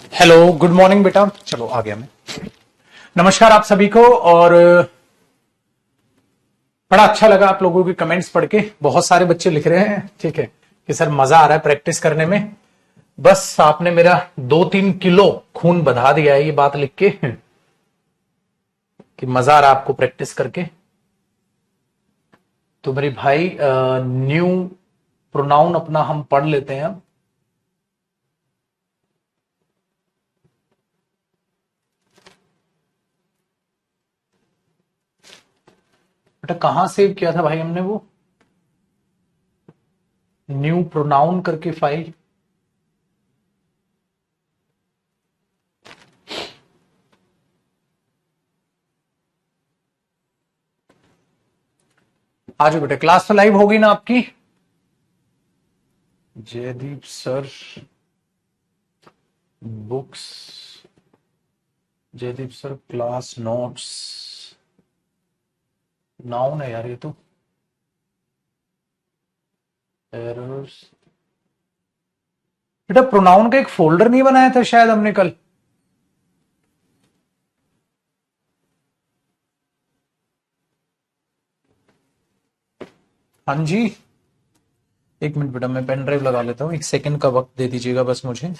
Hello, good morning बेटा। चलो आ गया मैं। नमस्कार आप सभी को। और बड़ा अच्छा लगा आप लोगों के कमेंट्स पढ़ के। बहुत सारे बच्चे लिख रहे हैं, ठीक है, कि सर मजा आ रहा है प्रैक्टिस करने में। बस आपने मेरा 2-3 किलो खून बढ़ा दिया है ये बात लिख के कि मजा आ रहा है आपको प्रैक्टिस करके। तो मेरे भाई न्यू प्रोनाउन अपना हम पढ़ लेते हैं अब। बेटा कहां सेव किया था भाई हमने वो न्यू प्रोनाउन करके फाइल? आज बेटा क्लास तो लाइव होगी ना आपकी? Jaideep sir books, Jaideep sir class notes, known है यार ये तो। एरर्स बेटा, प्रोनाउन का एक फोल्डर नहीं बनाया था शायद हमने कल? हाँ जी, एक मिनट बेटा, मैं पेन ड्राइव लगा लेता हूँ, 1 सेकंड का वक्त दे दीजिएगा बस मुझे।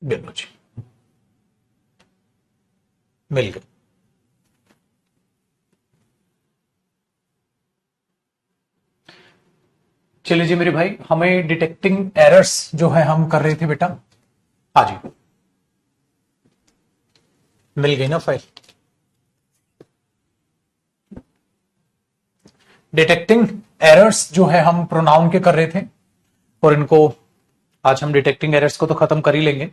बिल्कुल जी, मिल गए। चलिए जी मेरे भाई, हमें डिटेक्टिंग एरर्स जो है हम कर रहे थे बेटा। हाँ जी, मिल गई ना फाइल। डिटेक्टिंग एरर्स जो है हम प्रोनाउन के कर रहे थे, और इनको आज हम डिटेक्टिंग एरर्स को तो खत्म कर ही लेंगे।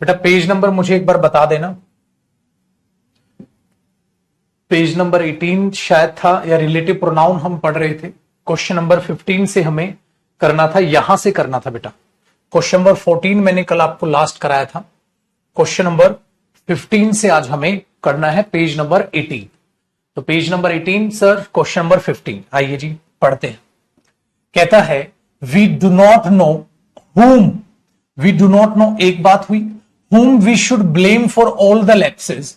बेटा पेज नंबर मुझे एक बार बता देना। पेज नंबर 18 शायद था, या रिलेटिव प्रोनाउन हम पढ़ रहे थे। क्वेश्चन नंबर 15 से हमें करना था, यहां से करना था बेटा। क्वेश्चन नंबर 14 मैंने कल आपको लास्ट कराया था। क्वेश्चन नंबर 15 से आज हमें करना है पेज नंबर 18। तो page number 18 sir, question number 15 आइए जी पढ़ते हैं। कहता है we do not know whom, we do not know एक बात हुई, whom we should blame for all the lapses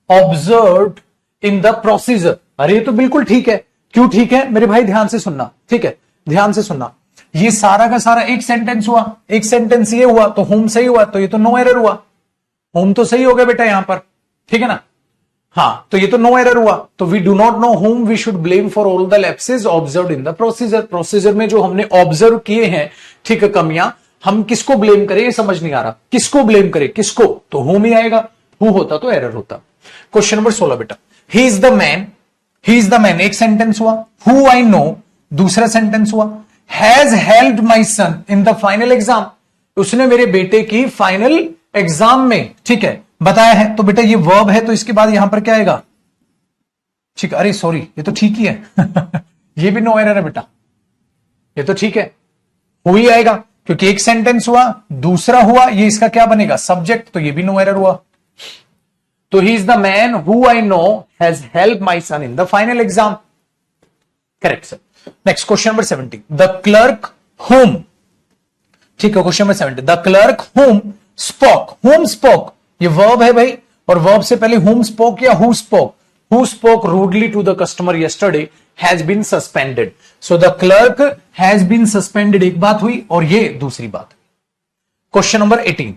observed in the procedure। अरे ये तो बिल्कुल ठीक है। क्यों ठीक है मेरे भाई? ध्यान से सुनना, ठीक है, ध्यान से सुनना। ये सारा का सारा एक सेंटेंस हुआ, एक सेंटेंस ये हुआ, तो होम सही हुआ, तो ये तो नो एरर हुआ। होम तो सही हो गया बेटा यहां पर, ठीक है ना? हाँ, तो ये तो नो एरर हुआ। तो we do not know whom we should blame for all the lapses observe in the procedure. Procedure में जो हमने ऑब्जर्व किए हैं, ठीक है, कमियां, हम किसको ब्लेम करें ये समझ नहीं आ रहा। किसको ब्लेम करें? किसको? तो whom ही आएगा। हु होता तो एरर होता। क्वेश्चन नंबर 16 बेटा, he is the man, he is the man एक सेंटेंस हुआ, हु आई नो दूसरा सेंटेंस हुआ, has helped my son in the final exam, उसने मेरे बेटे की फाइनल एग्जाम में, ठीक है, बताया है। तो बेटा ये वर्ब है, तो इसके बाद यहां पर क्या आएगा? ठीक, अरे सॉरी, ये तो ठीक ही है ये भी नो एरर है बेटा, ये तो ठीक है, हो ही आएगा, क्योंकि एक सेंटेंस हुआ, दूसरा हुआ, ये इसका क्या बनेगा? सब्जेक्ट, तो ये भी नो एरर हुआ। तो he is the man who I know has help my son in the final exam. Correct sir. Next question number 17, the clerk whom, ठीक है, question number 17, the clerk whom spoke, whom spoke ये verb है भाई, और verb से पहले whom spoke या who spoke, who spoke rudely to the customer yesterday has been suspended. So the clerk has been suspended एक बात हुई, और ये दूसरी बात। Question number 18,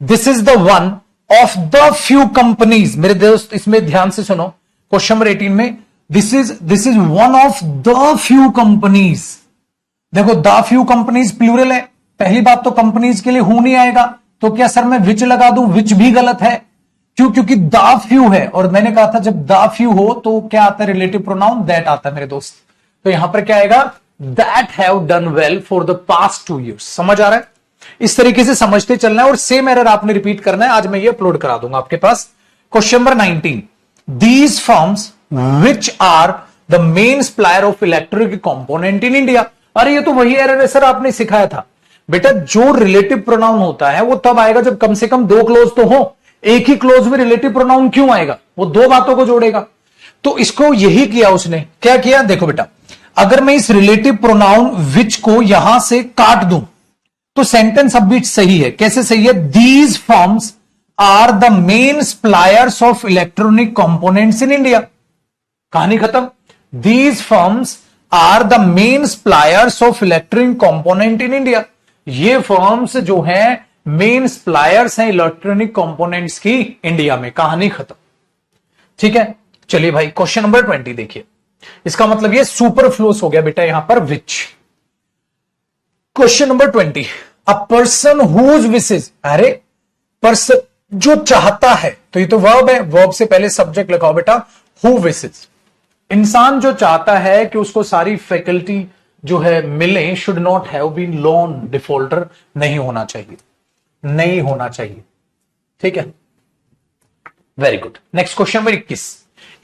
this is the one of the few companies, मेरे दोस्त इसमें ध्यान से सुनो। क्वेश्चन नंबर 18 में this is one of the few companies. देखो द फ्यू कंपनीज प्लूरल है, पहली बात तो कंपनीज के लिए हु नहीं आएगा, तो क्या सर मैं विच लगा दूं? विच भी गलत है। क्यों? क्योंकि द फ्यू है, और मैंने कहा था जब द फ्यू हो तो क्या आता है? रिलेटिव प्रोनाउन दैट आता है मेरे दोस्त। तो यहां पर क्या आएगा? That have done well for the past 2 years। समझ आ रहा है? इस तरीके से समझते चलना है और सेम एरर आपने रिपीट करना है। आज मैं ये अपलोड करा दूंगा आपके पास। Question number 19, these firms which are the main supplier of electric component in India. अरे ये तो वही एरर है सर, आपने सिखाया था बेटा। जो रिलेटिव प्रोनाउन होता है वो तब आएगा जब कम से कम 2 क्लोज तो हो। एक ही क्लोज में रिलेटिव प्रोनाउन क्यों आएगा? वो 2 बातों को जोड़ेगा। तो इसको यही किया उसने। क्या किया? देखो बेटा, अगर मैं इस रिलेटिव प्रोनाउन विच को यहां से काट दूं तो सेंटेंस अब भी सही है। कैसे सही है? These firms are the main suppliers of electronic components in India. कहानी खत्म। These firms are the main suppliers of electronic component in India. ये फर्म्स जो हैं मेन सप्लायर्स हैं इलेक्ट्रॉनिक कंपोनेंट्स की इंडिया में। कहानी खत्म। ठीक है, चलिए भाई क्वेश्चन नंबर 20 देखिए। इसका मतलब ये सुपरफ्लूस हो गया बेटा यहां पर which. Question number 20, a person whose wishes. अरे पर्सन जो चाहता है, तो ये तो वर्ब है, वर्ब से पहले सब्जेक्ट लगाओ बेटा, हु विशेस। इंसान जो चाहता है कि उसको सारी फैकल्टी जो है मिले, should not have been loan defaulter, नहीं होना चाहिए, नहीं होना चाहिए। ठीक है, very good. Next question number 21,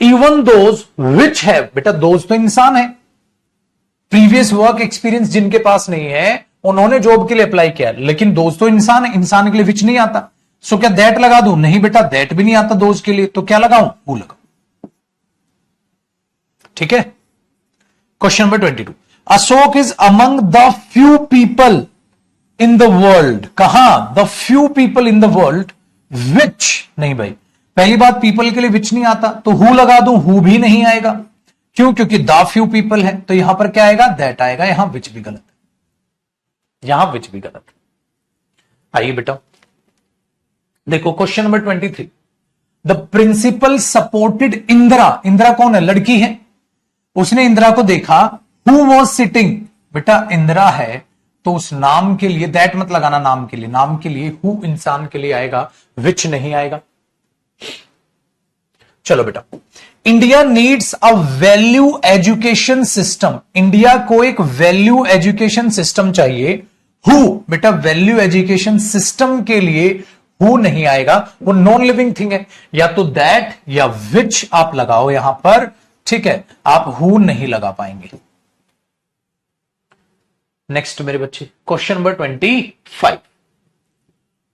even those which have. बेटा दोज तो इंसान है, प्रीवियस वर्क एक्सपीरियंस जिनके पास नहीं है उन्होंने जॉब के लिए अप्लाई किया, लेकिन दोज तो इंसान है, इंसान के लिए विच नहीं आता। सो क्या दैट लगा दूं? नहीं बेटा, दैट भी नहीं आता दोज के लिए, तो क्या लगाऊं? हु लगाऊं। ठीक है, question number 22, Ashok is among the few people in the world. कहां? The few people in the world which. नहीं भाई, पहली बात पीपल के लिए विच नहीं आता, तो हु लगा दूं, हु भी नहीं आएगा। क्यों? क्योंकि द फ्यू पीपल है, तो यहां पर क्या आएगा? दैट आएगा। यहां विच भी गलत है, यहां विच भी गलत है। आइए बेटा देखो question number 23, the principal supported Indira. Indira कौन है? लड़की है। उसने इंदिरा को देखा। Who was sitting. बेटा इंदिरा है तो उस नाम के लिए दैट मत लगाना, नाम के लिए, नाम के लिए हु इंसान के लिए आएगा, विच नहीं आएगा। चलो बेटा, India needs a value education system. India को एक वैल्यू एजुकेशन सिस्टम चाहिए। हु बेटा वैल्यू एजुकेशन सिस्टम के लिए हु नहीं आएगा, वो नॉन लिविंग थिंग है। या तो दैट या विच आप लगाओ यहां पर। ठीक है, आप हु नहीं लगा पाएंगे। नेक्स्ट मेरे बच्चे, question number 25,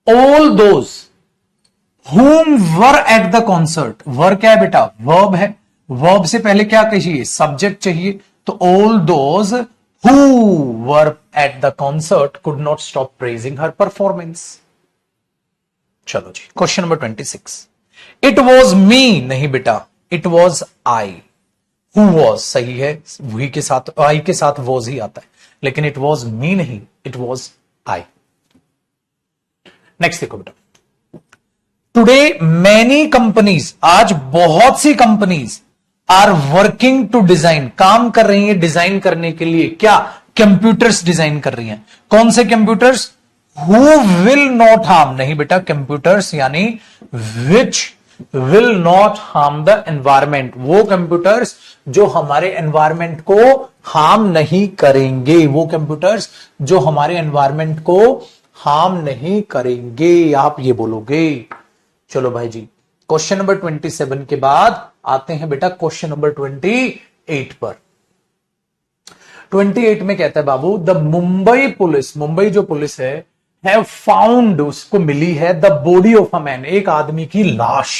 all those whom were at the concert। वर क्या है बेटा? वर्ब है। वर्ब से पहले क्या चाहिए? सब्जेक्ट चाहिए। तो all those who were at the concert could not stop praising her performance। चलो जी, question number 26, it was me। नहीं बेटा, it was I। who was सही है, we के साथ, I के साथ was ही आता है, लेकिन it was me नहीं, it was I। नेक्स्ट देखो बेटा, टुडे मैनी कंपनीज, आज बहुत सी companies are working to design, काम कर रही हैं डिजाइन करने के लिए। क्या? कंप्यूटर्स डिजाइन कर रही हैं। कौन से computers? Who will not harm. नहीं बेटा, कंप्यूटर्स यानी which will not harm the environment. वो कंप्यूटर्स जो हमारे एनवायरमेंट को हार्म नहीं करेंगे, वो कंप्यूटर्स जो हमारे एनवायरमेंट को हार्म नहीं करेंगे, आप ये बोलोगे। चलो भाई जी, क्वेश्चन नंबर 27 के बाद आते हैं बेटा क्वेश्चन नंबर 28 पर। 28 में कहता है बाबू, द मुंबई पुलिस, मुंबई जो पुलिस है, हैव फाउंड, उसको मिली है the body of a man, एक आदमी की लाश।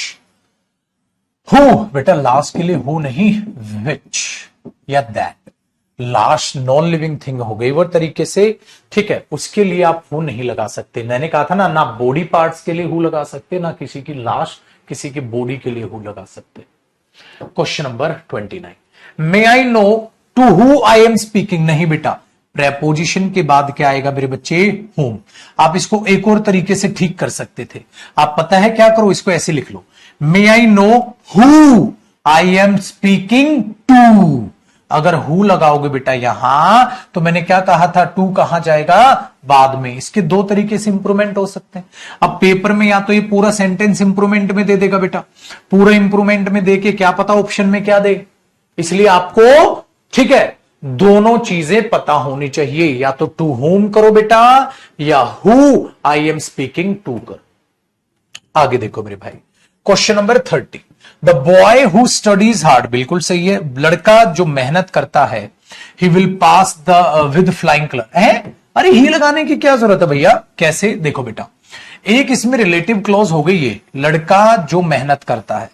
हु बेटा, लाश के लिए हु नहीं, विच या दैट। लाश नॉन लिविंग थिंग हो गई वो तरीके से। ठीक है, उसके लिए आप हु नहीं लगा सकते। मैंने कहा था ना, ना बॉडी पार्ट्स के लिए हु लगा सकते, ना किसी की लाश, किसी की बॉडी के लिए हु लगा सकते। Question number 29, may I know to who I am speaking. नहीं बेटा, प्रेपोजिशन के बाद क्या आएगा मेरे बच्चे? हुम। आप इसको एक और तरीके से ठीक कर सकते थे। आप पता है क्या करो, इसको ऐसे लिख लो, may I know who I am speaking to. अगर हु लगाओगे बेटा यहां तो मैंने क्या कहा था, टू कहां जाएगा, बाद में। इसके दो तरीके से इंप्रूवमेंट हो सकते हैं। अब पेपर में या तो ये पूरा सेंटेंस इंप्रूवमेंट में दे देगा बेटा, पूरा इंप्रूवमेंट में देके क्या पता ऑप्शन में क्या दे, इसलिए आपको, ठीक है, दोनों चीजें पता होनी चाहिए। या तो टू होम करो बेटा, या who I am speaking to करो। आगे देखो मेरे भाई, question number 30, the boy who studies hard, बिल्कुल सही है, लड़का जो मेहनत करता है, he will pass the with flying colour है। अरे ही लगाने की क्या जरूरत है भैया, कैसे, देखो बेटा, एक इसमें रिलेटिव क्लॉज हो गई है, लड़का जो मेहनत करता है,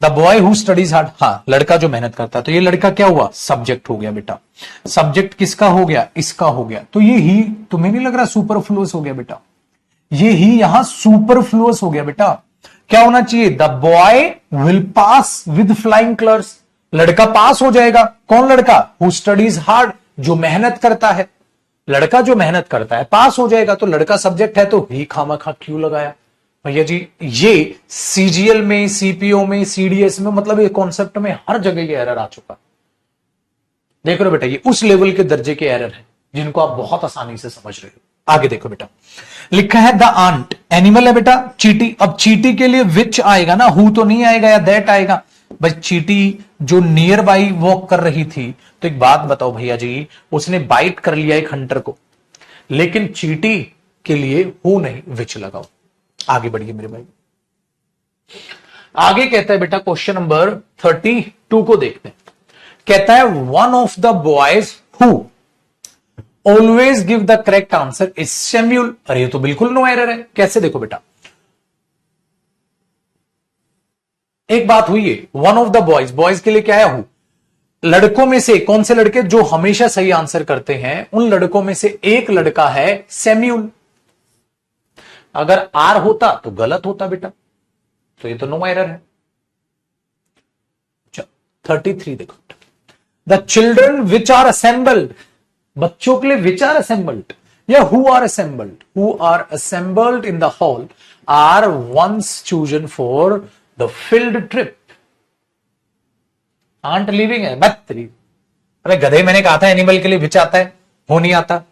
the boy who studies hard, हाँ लड़का जो मेहनत करता है, तो ये लड़का क्या हुआ, सब्जेक्ट हो गया बेटा। सब्जेक्ट किसका हो गया, इसका हो गया, तो ये ही, तुम्हें नहीं लग रहा सुपरफ्लुअस हो गया बेटा, ये ही यहां सुपरफ्लुअस हो गया बेटा। क्या होना चाहिए, the boy will pass with flying colours, लड़का पास हो जाएगा। कौन लड़का, हु स्टडीज हार्ड, जो मेहनत करता है, लड़का जो मेहनत करता है पास हो जाएगा। तो लड़का सब्जेक्ट है, तो ही खामखा क्यों लगाया भैया जी। ये सीजीएल में, सीपीओ में, सीडीएस में, मतलब ये कॉन्सेप्ट में हर जगह ये एरर आ चुका। देख रहे हो बेटा, ये उस लेवल के दर्जे के एरर है जिनको आप बहुत आसानी से समझ रहे हो। आगे देखो बेटा, लिखा है द आंट, एनिमल है बेटा, चीटी। अब चीटी के लिए विच आएगा ना, हु तो नहीं आएगा, या दैट आएगा। भाई चीटी जो नियर बाई वॉक कर रही थी, तो एक बात बताओ भैया जी, उसने बाइट कर लिया एक हंटर को, लेकिन चीटी के लिए हु नहीं, विच लगाओ। आगे बढ़िए मेरे भाई, आगे कहता है बेटा, क्वेश्चन नंबर 32 को देखते हैं। कहता है one of the boys who always give the correct answer is Samuel. अरे ये तो बिल्कुल नो एरर है। कैसे, देखो बेटा, एक बात हुई है, one of the boys, boys के लिए क्या है, हु, लड़कों में से कौन से लड़के जो हमेशा सही आंसर करते हैं, उन लड़कों में से एक लड़का है सैम्यूल। अगर आर होता तो गलत होता बेटा, तो ये तो नो एरर है। 33 देखो, the children which are assembled, बच्चों के लिए विच आर असेंबल्ड या who are assembled, who are assembled in the hall are once chosen for the field trip. आंट लिविंग है, बत्तरी, अरे गधे, मैंने कहा था एनिमल के लिए विच आता है, हो नहीं आता,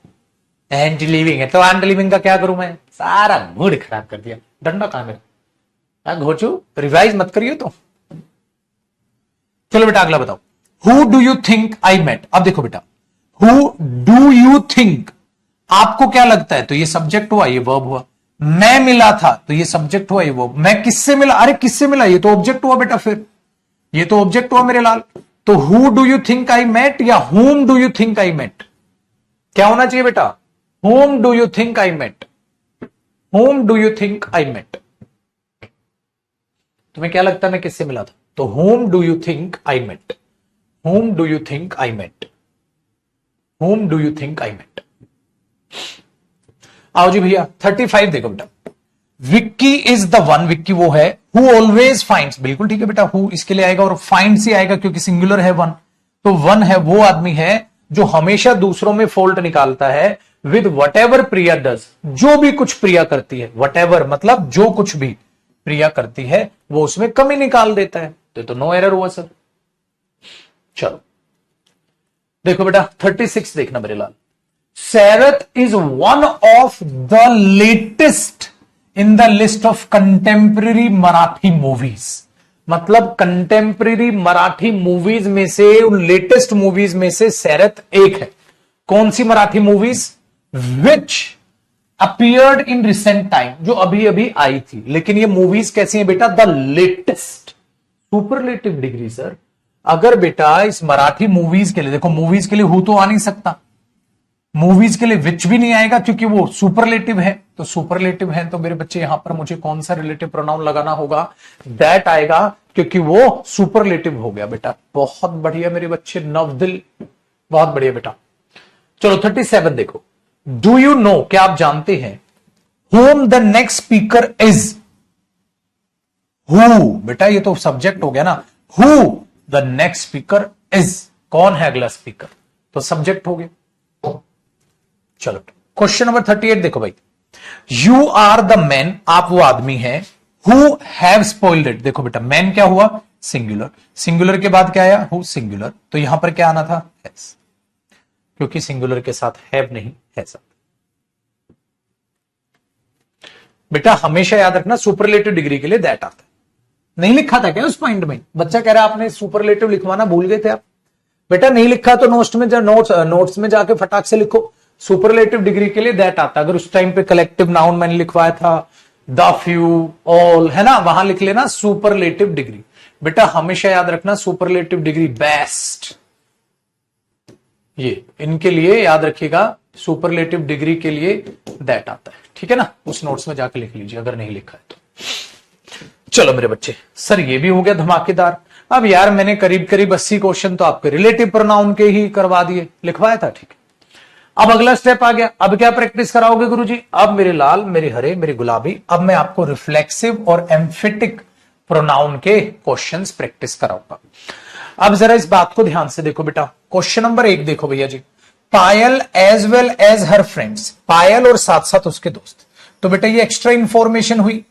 एंट लिविंग है, तो आंट लिविंग का क्या करूं मैं, सारा मूड खराब कर दिया। डंडा कहां मेरा, घोचू रिवाइज मत करियो तो। चलो बेटा अगला बताओ, who do you think I met. अब देखो बेटा, हु डू यू थिंक, आपको क्या लगता है, तो ये सब्जेक्ट हुआ, ये वर्ब हुआ। मैं मिला था, तो ये सब्जेक्ट हुआ, ये वर्ब। मैं किससे मिला, अरे किससे मिला, ये तो ऑब्जेक्ट हुआ बेटा, फिर ये तो ऑब्जेक्ट हुआ मेरे लाल। तो who do you think I met या whom do you think I met, क्या होना चाहिए बेटा, whom do you think I met, whom do you think I met. तुम्हें क्या लगता है मैं किससे मिला था, तो whom do you think I met, whom do you think I met, whom do you think I met. आओ जी भैया 35 देखो बेटा, Vicky is the one, Vicky वो है, हु ऑलवेज फाइंड्स, बिल्कुल ठीक है बेटा, हु इसके लिए आएगा और फाइंड से आएगा क्योंकि सिंगुलर है वन। तो वन है वो आदमी है जो हमेशा दूसरों में फॉल्ट निकालता है with what ever Priya does, जो भी कुछ प्रिया करती है, वट एवर मतलब जो कुछ भी प्रिया करती है वो उसमें कमी निकाल देता है। तो नो एरर हुआ सर। चलो देखो बेटा 36 देखना मेरे लाल, Sairat is one of the latest in the list of contemporary Marathi movies. मतलब कंटेम्प्रेरी मराठी मूवीज में से, उन लेटेस्ट मूवीज में से सैरत एक है। कौन सी Marathi movies, which appeared in recent time, जो अभी अभी आई थी। लेकिन ये मूवीज कैसी हैं बेटा, the latest, superlative degree sir. अगर बेटा इस मराठी मूवीज के लिए, देखो मूवीज के लिए हु तो आ नहीं सकता, मूवीज के लिए विच भी नहीं आएगा क्योंकि वो सुपरलेटिव है। तो सुपरलेटिव है तो मेरे बच्चे यहां पर मुझे कौन सा रिलेटिव प्रोनाउन लगाना होगा, दैट आएगा क्योंकि वो सुपरलेटिव हो गया बेटा। बहुत बढ़िया मेरे बच्चे, नवदिल, बहुत बढ़िया बेटा। चलो 37 देखो, डू यू नो, क्या आप जानते हैं, home the next speaker is, who बेटा ये तो सब्जेक्ट हो गया ना, who the next speaker is, कौन है अगला स्पीकर, तो सब्जेक्ट हो गया। चलो क्वेश्चन नंबर 38 देखो भाई, यू आर द मैन, आप वो आदमी हैं, हु हैव स्पॉइल्ड इट, देखो बेटा मैन क्या हुआ, सिंगुलर, सिंगुलर के बाद क्या आया, हु सिंगुलर, तो यहां पर क्या आना था, हैज, क्योंकि सिंगुलर के साथ हैव नहीं हैज। बेटा हमेशा याद रखना सुपरलेटिव डिग्री के लिए दैट आता है। नहीं लिखा था क्या उस पॉइंट में, बच्चा कह रहा आपने सुपरलेटिव लिखवाना भूल गए थे आप, बेटा नहीं लिखा तो नोट्स में जाके फटाक से लिखो, सुपरलेटिव डिग्री के लिए दैट आता। अगर उस टाइम पे कलेक्टिव नाउन मैंने लिखवाया था, द फ्यू, ऑल, है ना, वहां लिख लेना सुपरलेटिव डिग्री। बेटा हमेशा याद रखना सुपरलेटिव डिग्री बेस्ट, ये इनके लिए याद रखिएगा, सुपरलेटिव डिग्री के लिए दैट आता है, ठीक है ना, उस नोट्स में जाके लिख लीजिए अगर नहीं लिखा है तो। चलो मेरे बच्चे, सर ये भी हो गया धमाकेदार। अब यार मैंने करीब करीब 80 क्वेश्चन तो आपके रिलेटिव प्रोनाउन के ही करवा दिए, लिखवाया था, ठीक है। अब अगला स्टेप आ गया, अब क्या प्रैक्टिस कराओगे गुरुजी, अब मेरे लाल, मेरे हरे, मेरे गुलाबी, अब मैं आपको रिफ्लेक्सिव और एम्फेटिक प्रोनाउन के क्वेश्चंस प्रैक्टिस कराऊंगा। अब जरा इस बात को ध्यान से देखो बेटा, क्वेश्चन नंबर 1 देखो भैया जी, Payal as well as her friends, Payal और साथ साथ उसके दोस्त, तो बेटा ये एक्स्ट्रा इंफॉर्मेशन हुई।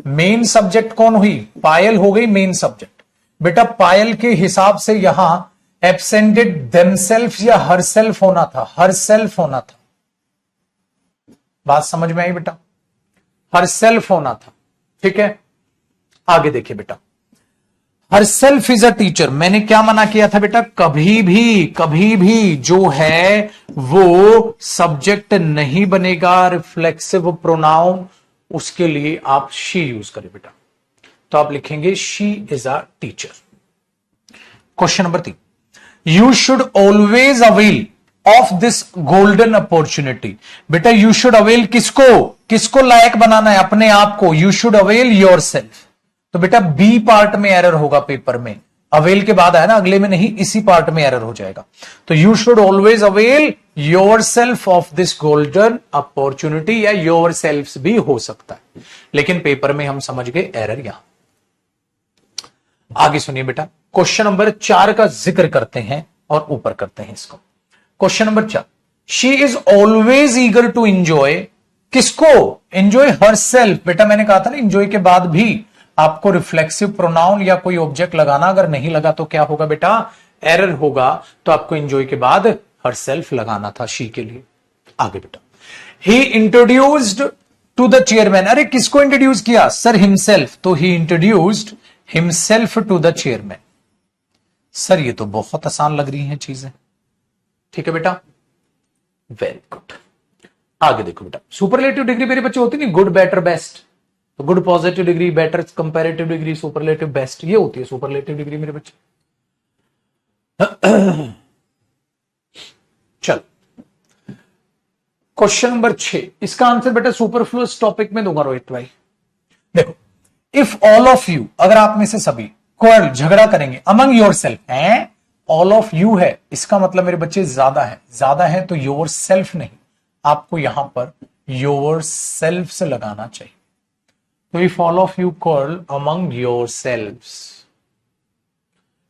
मेन सब्जेक्ट कौन हुई, पायल हो गई मेन सब्जेक्ट। बेटा पायल के हिसाब से यहां एब्सेंटेड देमसेल्फ या हर सेल्फ होना था, हर सेल्फ होना था, बात समझ में आई बेटा, हर सेल्फ होना था, ठीक है। आगे देखिए बेटा, her self is a teacher, मैंने क्या मना किया था बेटा, कभी भी जो है वो सब्जेक्ट नहीं बनेगा रिफ्लेक्सिव प्रोनाउन, उसके लिए आप शी यूज करें बेटा, तो आप लिखेंगे she is a teacher. Question number 3, you should always avail of this golden opportunity, बेटा यू शुड अवेल किसको लायक बनाना है, अपने आप को, you should avail your self, तो बेटा बी पार्ट में एरर होगा पेपर में, अवेल के बाद है ना, अगले में नहीं, इसी पार्ट में एरर हो जाएगा। तो you should always avail your self of this golden opportunity, या योर सेल्फ भी हो सकता है, लेकिन पेपर में हम समझ गए एरर यहां। आगे सुनिए बेटा, क्वेश्चन नंबर 4 का जिक्र करते हैं और ऊपर करते हैं इसको। Question number 4, she is always eager to enjoy, किसको, एंजॉय हर सेल्फ, बेटा मैंने कहा था ना एंजॉय के बाद भी आपको रिफ्लेक्सिव प्रोनाउन या कोई ऑब्जेक्ट लगाना, अगर नहीं लगा तो क्या होगा बेटा, एरर होगा, तो आपको एंजॉय के बाद हर सेल्फ लगाना था शी के लिए। आगे बेटा, he introduced to the chairman, अरे किसको इंट्रोड्यूस किया, सर हिमसेल्फ, तो he introduced himself to the chairman. Sir ये तो बहुत आसान लग रही हैं चीजें, ठीक है बेटा, वेरी गुड। आगे देखो बेटा, सुपरलेटिव डिग्री मेरे बच्चे होती नहीं, गुड, बेटर, बेस्ट, तो good positive degree, better comparative degree, superlative best, ये होती है सुपरलेटिव डिग्री मेरे बच्चे। चल क्वेश्चन नंबर 6, इसका आंसर बेटा सुपरफ्लुअस टॉपिक में दूंगा रोहित भाई। देखो, इफ ऑल ऑफ यू, अगर आप में से सभी क्वारल, झगड़ा करेंगे, अमंग योर सेल्फ, है ऑल ऑफ यू है, इसका मतलब मेरे बच्चे ज्यादा है तो योर सेल्फ नहीं, आपको यहां पर योर सेल्फ से लगाना चाहिए। तो if all of you quarrel among your selves.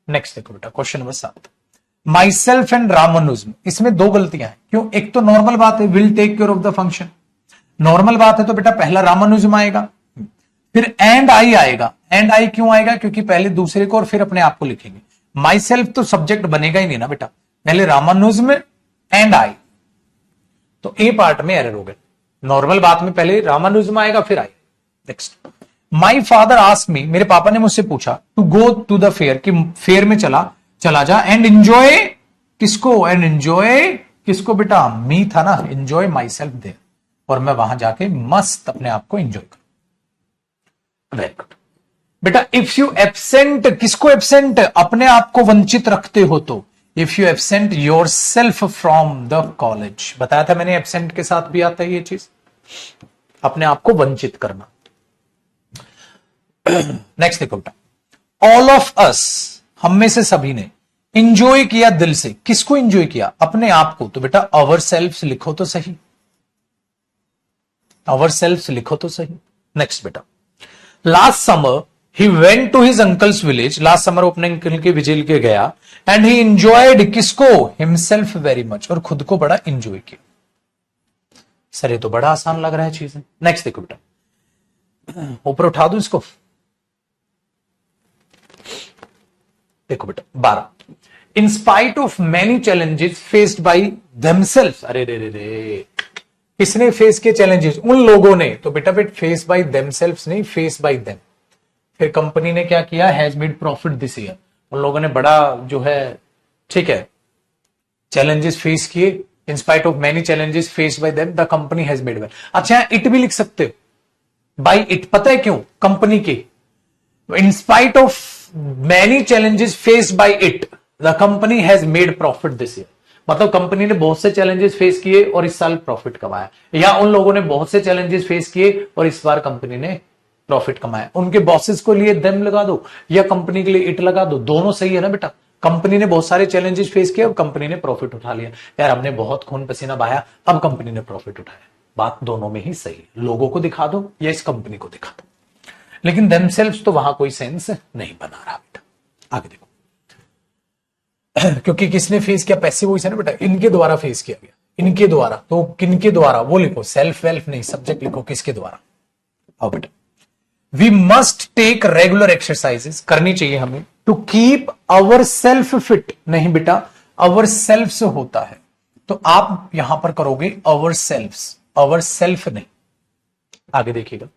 Next देखो बेटा, question number 7, my self and Ramanujan, इसमें 2 गलतियां हैं, क्यों, एक तो नॉर्मल बात है, will take care of the function, normal बात है तो बेटा पहला रामानुजम आएगा, फिर एंड आई आएगा। एंड आई क्यों आएगा, क्योंकि पहले दूसरे को और फिर अपने आप को लिखेंगे, माई सेल्फ तो सब्जेक्ट बनेगा ही नहीं ना बेटा, पहले रामानुजम एंड आई, तो ए पार्ट में एरर हो गया, नॉर्मल बात में पहले रामानुजम आएगा फिर I. Next, my father asked me, मेरे पापा ने मुझसे पूछा, to go to the fair, कि फेयर में चला जा, एंड एंजॉय किसको, एंड एंजॉय किसको बेटा, मी था ना, एंजॉय माई सेल्फ देयर, और मैं वहां जाके मस्त अपने आप को एंजॉय करूं। वेरी गुड बेटा, इफ यू एब्सेंट, किसको एब्सेंट, अपने आप को वंचित रखते हो तो, if you absent your self from the college, बताया था मैंने एब्सेंट के साथ भी आता है ये चीज, अपने आप को वंचित करना। नेक्स्ट देखो बेटा, ऑल ऑफ अस, हम में से सभी ने इंजॉय किया दिल से, किसको इंजॉय किया, अपने आप को, तो बेटा अवर सेल्फ लिखो तो सही, अवर सेल्फ लिखो तो सही। नेक्स्ट बेटा, last summer he went to his uncle's village, last summer अपने अंकल के विलेज के गया, एंड ही इंजॉयड किसको, हिमसेल्फ वेरी मच, और खुद को बड़ा इंजॉय किया। सर ये तो बड़ा आसान लग रहा है चीजें। नेक्स्ट देखो बेटा, ऊपर उठा दू इसको, देखो बेटा 12, in spite of many challenges faced by themselves, अरे रे रे रे, किसने फेस किए चैलेंजेस? उन लोगों ने। तो बेटा फेस बाई देमसेल्व्स नहीं, फेस बाई देम। फिर कंपनी ने क्या किया? Has made profit this year. उन लोगों ने बड़ा जो है, ठीक है, चैलेंजेस फेस किए। In spite of many challenges faced by them the company has made well. अच्छा, इट भी लिख सकते हो, बाई इट। पता है क्यों? कंपनी के in spite of many challenges faced by it the company has made profit this year. मतलब कंपनी ने बहुत से चैलेंजेस फेस किए और इस साल प्रॉफिट कमाया, या उन लोगों ने बहुत से चैलेंजेस फेस किए और इस बार कंपनी ने प्रॉफिट कमाया। उनके बॉसेस को लिए देम लगा दो या कंपनी के लिए इट लगा दो, दोनों सही है ना बेटा। कंपनी ने बहुत सारे चैलेंजेस फेस किए, अब कंपनी ने प्रॉफिट उठा लिया। यार हमने बहुत खून पसीना बहाया, अब कंपनी ने प्रॉफिट उठाया। बात दोनों में ही सही है, लोगों को दिखा दो या इस कंपनी को दिखा दो। लेकिन देमसेल्व्स तो वहां कोई सेंस नहीं बना रहा बेटा। आगे देखो, क्योंकि किसने फेस किया? पैसिव वॉइस है ना बेटा, इनके द्वारा फेस किया गया, इनके द्वारा। तो किनके द्वारा वो लिखो, सेल्फ वेल्फ नहीं, सब्जेक्ट लिखो किसके द्वारा। आओ बेटा, we must take regular exercises, करनी चाहिए हमें, to keep ourself fit. नहीं बेटा, अवर सेल्फ से होता है, तो आप यहां पर करोगे अवर सेल्फ नहीं। आगे देखिएगा,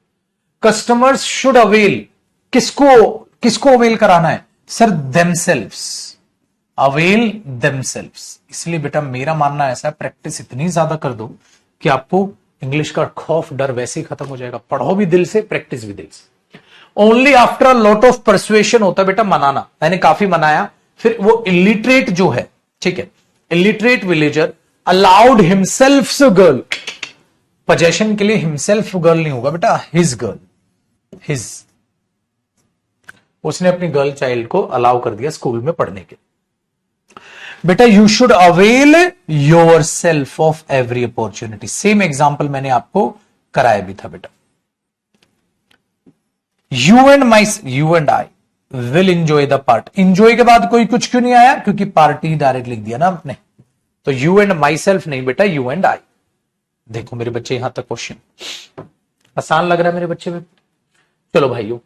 कस्टमर्स शुड अवेल, किसको अवेल कराना है? Sir themselves, avail themselves. इसलिए बेटा मेरा मानना ऐसा है, प्रैक्टिस इतनी ज्यादा कर दो कि आपको इंग्लिश का खौफ डर वैसे ही खत्म हो जाएगा। पढ़ो भी दिल से, प्रैक्टिस भी दिल से। Only after a lot of persuasion होता है बेटा मनाना। मैंने काफी मनाया, फिर वो इलिटरेट जो है, ठीक है, illiterate villager allowed himself girl, possession के लिए हिमसेल्फ गर्ल नहीं होगा बेटा, हिज गर्ल, हिज। उसने अपनी गर्ल चाइल्ड को अलाउ कर दिया स्कूल में पढ़ने के। बेटा you should avail your self of every opportunity. Same example मैंने आपको कराया भी था बेटा। You and I will enjoy the part. Enjoy के बाद कोई कुछ क्यों नहीं आया? क्योंकि पार्टी डायरेक्ट लिख दिया ना आपने। तो यू एंड माई सेल्फ नहीं बेटा, यू एंड आई। देखो मेरे बच्चे, यहां तक क्वेश्चन आसान लग रहा है मेरे बच्चे में। चलो भाइयों,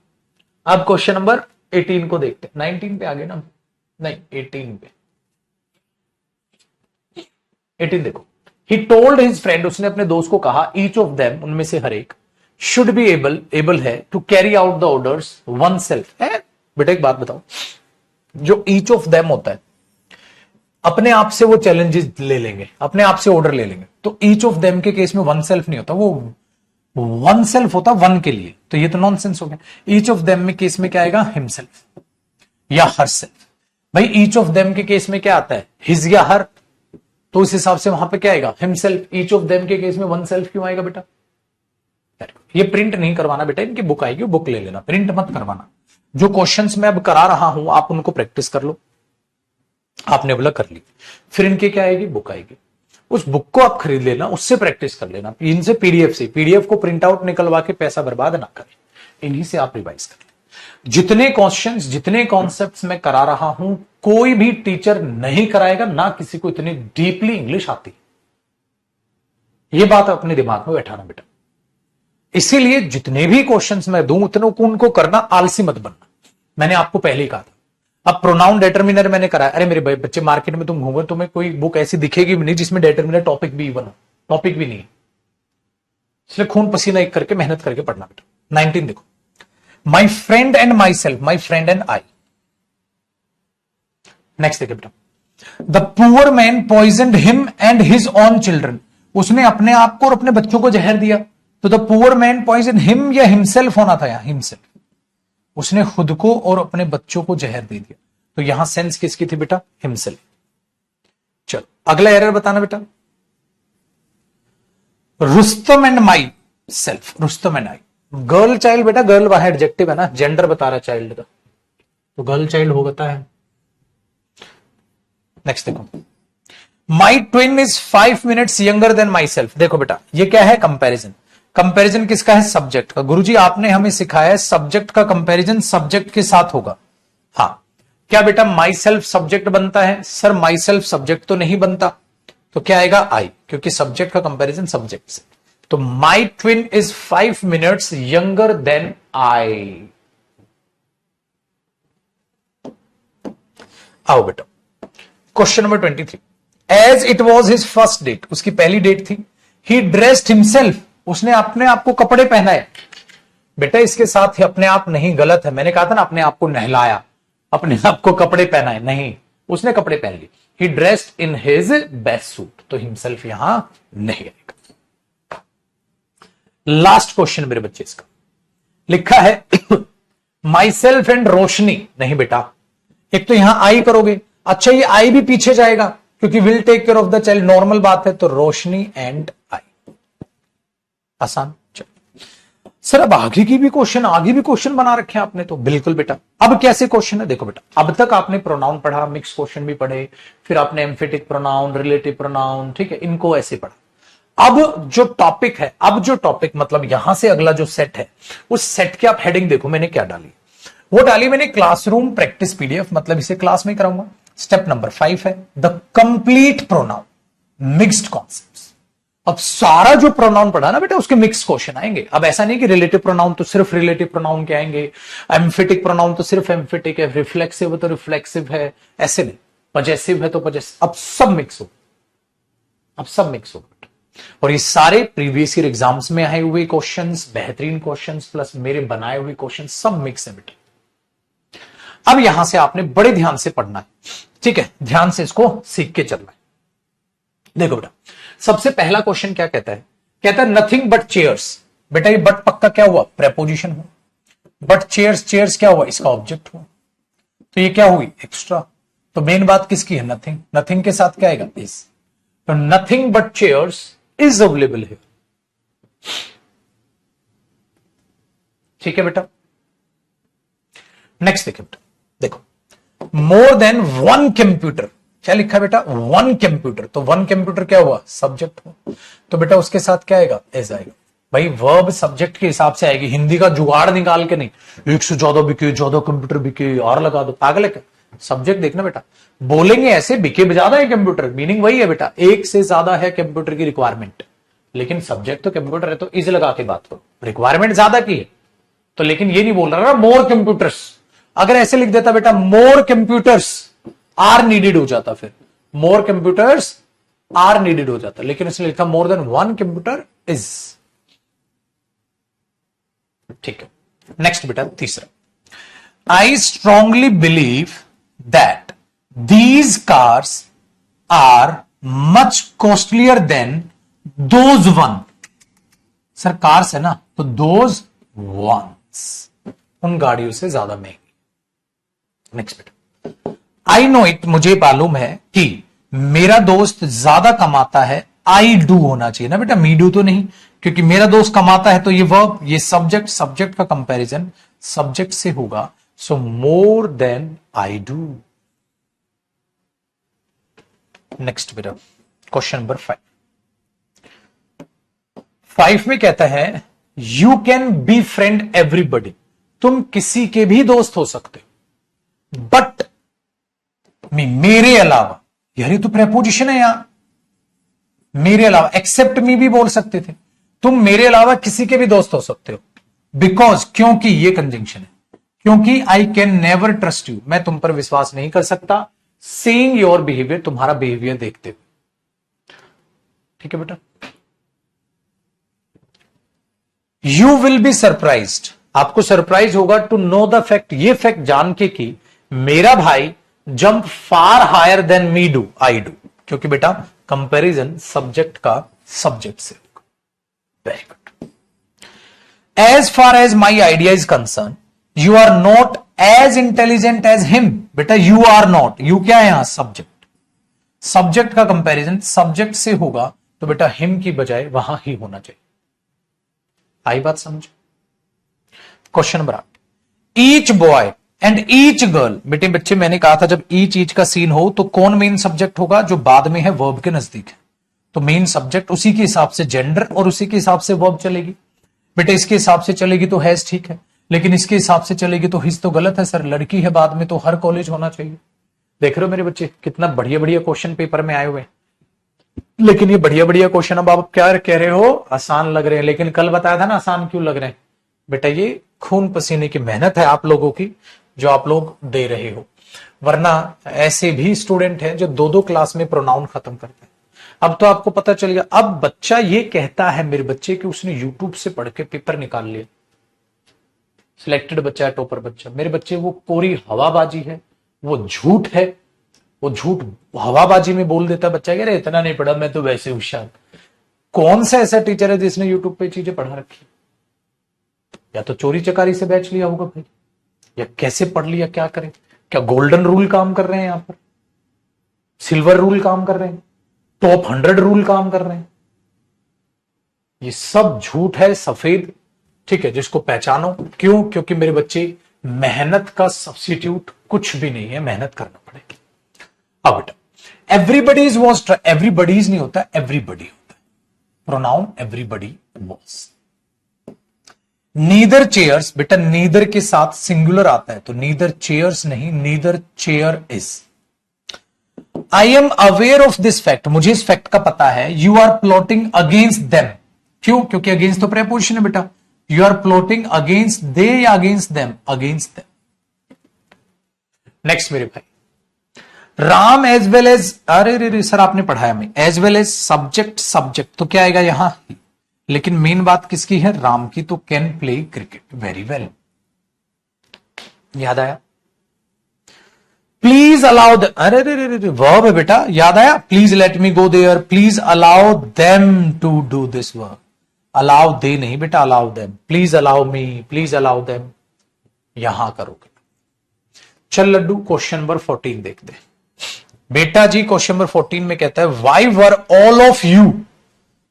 अब क्वेश्चन नंबर 18 को देखते हैं। 19 पे आगे ना, नहीं 18 पे। 18 देखो, ही टोल्ड हिज फ्रेंड, उसने अपने दोस्त को कहा, ईच ऑफ देम, उनमें से हर एक, शुड बी एबल है to carry out the orders oneself. है बेटा एक बात बताओ, जो ईच ऑफ देम होता है अपने आप से वो चैलेंजेस ले लेंगे, अपने आप से ऑर्डर ले लेंगे। तो ईच ऑफ देम के केस में वन सेल्फ नहीं होता, वो वन सेल्फ होता वन के लिए। तो ये तो नॉनसेंस हो गया। ईच ऑफ देम में केस में क्या आएगा? हिमसेल्फ या हर सेल्फ। भाई ईच ऑफ देम के केस में क्या आता है? हिज या हर। तो उस हिसाब से वहां पे क्या आएगा? हिमसेल्फ। ईच ऑफ देम के केस में वन सेल्फ क्यों आएगा बेटा? ये प्रिंट नहीं करवाना बेटा, इनकी बुक आएगी, बुक ले लेना, प्रिंट मत करवाना। जो क्वेश्चंस मैं अब करा रहा हूं आप उनको प्रैक्टिस कर लो। आपने बोला कर ली, फिर इनके क्या आएगी? बुक आएगी। उस बुक को आप खरीद लेना, उससे प्रैक्टिस कर लेना। इनसे पीडीएफ से, पीडीएफ को प्रिंट आउट निकलवा के पैसा बर्बाद ना करें, इन्हीं से आप रिवाइज कर लें। जितने क्वेश्चंस, जितने कॉन्सेप्ट्स मैं करा रहा हूं, कोई भी टीचर नहीं कराएगा, ना किसी को इतनी डीपली इंग्लिश आती। ये बात अपने दिमाग में बैठाना बेटा। इसीलिए जितने भी क्वेश्चंस मैं दूं उतनों को उनको करना, आलसी मत बनना। मैंने आपको पहले ही कहा था। अब प्रोनाउन डेटरमिनर मैंने कराया। अरे मेरे भाई बच्चे, मार्केट में तुम घूमो, तुम्हें कोई बुक ऐसी दिखेगी भी नहीं जिसमें डेटरमिनर टॉपिक भी इवन हो, टॉपिक भी नहीं है। इसलिए खून पसीना एक करके मेहनत करके पढ़ना बेटा। 19 देखो, my friend and my self, my friend and I. Next देखिए बेटा, the poor man poisoned him and his own children. उसने अपने आप को और अपने बच्चों को जहर दिया। तो the poor man poison him या हिमसेल्फ होना था यहां, हिमसेल्फ। उसने खुद को और अपने बच्चों को जहर दे दिया। तो यहां सेंस किसकी थी बेटा? हिमसेल्फ। चलो अगला एरर बताना बेटा। Rustam and my self, Rustam and I. Girl child बेटा, गर्ल वहां एडजेक्टिव है ना, जेंडर बता रहा है चाइल्ड का, तो गर्ल चाइल्ड होता है। नेक्स्ट देखो, my twin is 5 minutes younger than myself. देखो बेटा ये क्या है? कंपैरिजन। कंपैरिजन किसका है? सब्जेक्ट का। गुरुजी आपने हमें सिखाया है सब्जेक्ट का कंपैरिजन सब्जेक्ट के साथ होगा। हाँ, क्या बेटा माई सेल्फ सब्जेक्ट बनता है? सर माई सेल्फ सब्जेक्ट तो नहीं बनता, तो क्या आएगा? आई, क्योंकि सब्जेक्ट का कंपैरिजन सब्जेक्ट से। तो my twin is 5 minutes younger than I. आओ बेटा, question number 23। As it was his first date, उसकी पहली डेट थी। ही ड्रेस्ड हिमसेल्फ, उसने अपने आप को कपड़े पहनाए। बेटा इसके साथ ही अपने आप नहीं, गलत है। मैंने कहा था ना अपने आप को नहलाया, अपने आप को कपड़े पहनाए नहीं, उसने कपड़े पहन लिए। He dressed in his best suit, तो हिमसेल्फ यहां नहीं आएगा। लास्ट क्वेश्चन मेरे बच्चे, इसका लिखा है माई सेल्फ एंड रोशनी, नहीं बेटा, एक तो यहां आई करोगे, अच्छा ये आई भी पीछे जाएगा क्योंकि will take care of the child, normal बात है, तो रोशनी एंड आई। आसान। सर अब आगे की भी क्वेश्चन, आगे भी क्वेश्चन बना रखे हैं आपने, तो बिल्कुल बेटा। अब कैसे क्वेश्चन है, देखो बेटा, अब तक आपने प्रोनाउन पढ़ा, मिक्स क्वेश्चन भी पढ़े, फिर आपने एम्फेटिक प्रोनाउन, रिलेटिव प्रोनाउन, ठीक है, इनको ऐसे पढ़ा। अब जो टॉपिक है, अब जो टॉपिक मतलब यहां से अगला जो सेट है, उस सेट की आप हेडिंग देखो मैंने क्या डाली। वो डाली मैंने क्लासरूम प्रैक्टिस पीडीएफ, मतलब इसे क्लास में कराऊंगा। स्टेप नंबर 5 है the complete pronoun mixed concepts. अब सारा जो प्रोनाउन पढ़ा ना बेटा, उसके मिक्स क्वेश्चन आएंगे। अब ऐसा नहीं कि रिलेटिव प्रोनाउन तो सिर्फ रिलेटिव प्रोनाउन के आएंगे, एम्फेटिक प्रोनाउन तो सिर्फ एम्फेटिक है, रिफ्लेक्सिव है तो रिफ्लेक्सिव है, ऐसे नहीं, पजेसिव है तो पजेसिव, अब सब मिक्स हो, अब सब मिक्स हो। और ये सारे प्रीवियस ईयर एग्जाम्स में आए हुए क्वेश्चंस, बेहतरीन क्वेश्चंस प्लस मेरे बनाए हुए क्वेश्चन, सब मिक्स है बेटा। अब यहां से आपने बड़े ध्यान से पढ़ना है, ठीक है, ध्यान से इसको सीख के चलना है। देखो बेटा, सबसे पहला क्वेश्चन क्या कहता है, कहता है नथिंग बट चेयर्स। बेटा ये बट पक्का क्या हुआ, प्रेपोजिशन हुआ। बट चेयर्स, चेयर्स क्या हुआ, इसका ऑब्जेक्ट हुआ, तो ये क्या हुई, एक्स्ट्रा। तो मेन बात किसकी है, नथिंग। नथिंग के साथ क्या आएगा, इज। तो nothing but chairs is available है, ठीक है बेटा। नेक्स्ट देखिए बेटा, देखो मोर देन वन कंप्यूटर, क्या लिखा है बेटा, वन कंप्यूटर। तो वन कंप्यूटर क्या हुआ, सब्जेक्ट हुआ, तो बेटा उसके साथ क्या आएगा, एज आएगा। भाई वर्ब सब्जेक्ट के हिसाब से आएगी, हिंदी का जुगाड़ निकाल के नहीं, 114 बिके, 14 कंप्यूटर बिके और लगा दो, पागल है क्या। सब्जेक्ट देखना बेटा, बोलेंगे ऐसे, बिके ज्यादा है कंप्यूटर, मीनिंग वही है बेटा, एक से ज्यादा है कंप्यूटर की रिक्वायरमेंट, लेकिन सब्जेक्ट तो कंप्यूटर है, तो इज लगा के बात करो, रिक्वायरमेंट ज्यादा की है तो। लेकिन ये नहीं बोल रहा ना मोर कंप्यूटर्स, अगर ऐसे लिख देता बेटा मोर कंप्यूटर्स आर नीडेड हो जाता, फिर मोर कंप्यूटर्स आर नीडेड हो जाता, लेकिन इसने लिखा more than one computer is, ठीक है। नेक्स्ट बेटा तीसरा, I strongly believe that these cars are much costlier than those one. Sir cars है ना, तो दोज वंस, उन गाड़ियों से ज्यादा महंगी। नेक्स्ट बेटा, आई नो इट, मुझे मालूम है कि मेरा दोस्त ज्यादा कमाता है, आई डू होना चाहिए ना बेटा, मी डू तो नहीं, क्योंकि मेरा दोस्त कमाता है तो ये वर्ब, ये सब्जेक्ट, सब्जेक्ट का कंपैरिजन सब्जेक्ट से होगा, so more than I do. Next बेटा क्वेश्चन नंबर 5 में कहता है you can be friend everybody, तुम किसी के भी दोस्त हो सकते हो, बट मी, मेरे अलावा, यार ये तो प्रेपोजिशन है यहां, मेरे अलावा, एक्सेप्ट मी भी बोल सकते थे, तुम मेरे अलावा किसी के भी दोस्त हो सकते हो, बिकॉज, क्योंकि ये कंजंक्शन है, क्योंकि I can never trust you, मैं तुम पर विश्वास नहीं कर सकता, सीइंग योर बिहेवियर, तुम्हारा बिहेवियर देखते हुए, ठीक है बेटा। यू विल बी सरप्राइज्ड, आपको सरप्राइज होगा टू नो द फैक्ट, ये फैक्ट जान के कि मेरा भाई jump far higher than me do, I do, क्योंकि बेटा कंपैरिजन सब्जेक्ट का सब्जेक्ट से होगा। Very good. As far as my idea is concern, you are not as intelligent as him. बेटा यू आर नॉट, यू क्या है यहां, subject, subject का कंपैरिजन सब्जेक्ट से होगा, तो बेटा हिम की बजाय वहां ही होना चाहिए। आई बात समझ। Question number 8, each boy and each girl. बेटे बच्चे मैंने कहा था जब ईच ईच का सीन हो तो कौन मेन सब्जेक्ट होगा, जो बाद में है वर्ब के नजदीक है, तो मेन सब्जेक्ट, उसी के हिसाब से जेंडर और उसी के हिसाब से वर्ब चलेगी। बेटे इसके हिसाब से चलेगी तो हैज, ठीक है, लेकिन इसके हिसाब से चलेगी तो हिज तो गलत है सर, लड़की है बाद में, तो हर कॉलेज होना चाहिए। देख रहे हो मेरे बच्चे कितना बढ़िया बढ़िया क्वेश्चन पेपर में आए हुए, लेकिन ये बढ़िया बढ़िया क्वेश्चन अब आप क्या कह रहे हो, आसान लग रहे हैं, लेकिन कल बताया था ना आसान क्यों लग रहे हैं। बेटा ये खून पसीने की मेहनत है आप लोगों की, जो आप लोग दे रहे हो, वरना ऐसे भी स्टूडेंट हैं जो दो दो क्लास में प्रोनाउन खत्म करते हैं। अब तो आपको पता चल गया। अब बच्चा ये कहता है मेरे बच्चे कि उसने यूट्यूब से पढ़ के पेपर निकाल लिया, सिलेक्टेड बच्चा है, टॉपर बच्चा। मेरे बच्चे वो कोरी हवाबाजी है, वो झूठ है, वो झूठ हवाबाजी में बोल देता है बच्चा, कह रहे इतना नहीं पढ़ा, मैं तो वैसे होशियार। कौन सा ऐसा टीचर है जिसने यूट्यूब पे चीजें पढ़ा रखी? या तो चोरी चकारी से बैच लिया होगा भाई, या कैसे पढ़ लिया, क्या करें? क्या गोल्डन रूल काम कर रहे हैं यहां पर? सिल्वर रूल काम कर रहे हैं? टॉप 100 रूल काम कर रहे हैं? ये सब झूठ है, सफेद, ठीक है, जिसको पहचानो। क्यों? क्योंकि मेरे बच्चे मेहनत का सब्स्टिट्यूट कुछ भी नहीं है, मेहनत करना पड़ेगी। अब बेटा एवरीबडीज वॉज, एवरीबडीज नहीं होता, एवरीबडी होता है। Pronoun everybody was. Neither chairs, बेटा नीदर के साथ सिंगुलर आता है तो नीदर चेयर्स नहीं, neither chair is. I am aware of this fact, मुझे इस फैक्ट का पता है। You are plotting against them, क्यों? क्योंकि अगेंस्ट तो प्रेपोजिशन है बेटा। You are plotting against they या against them? Against them. Next मेरे भाई, राम एज वेल एज, अरे रे सर आपने पढ़ाया मैं, as well as subject, subject तो क्या आएगा यहां, लेकिन मेन बात किसकी है? राम की। तो can play cricket, very well, याद आया। प्लीज अलाउ द, अरे रे वर्ब है बेटा, याद आया। Please let me go there, please allow them to do this work. Allow they नहीं बेटा, allow them. Please allow me, please allow them, यहां करोगे। चल लड्डू, क्वेश्चन नंबर 14 देखते हैं। बेटा जी क्वेश्चन नंबर 14 में कहता है why were all of you,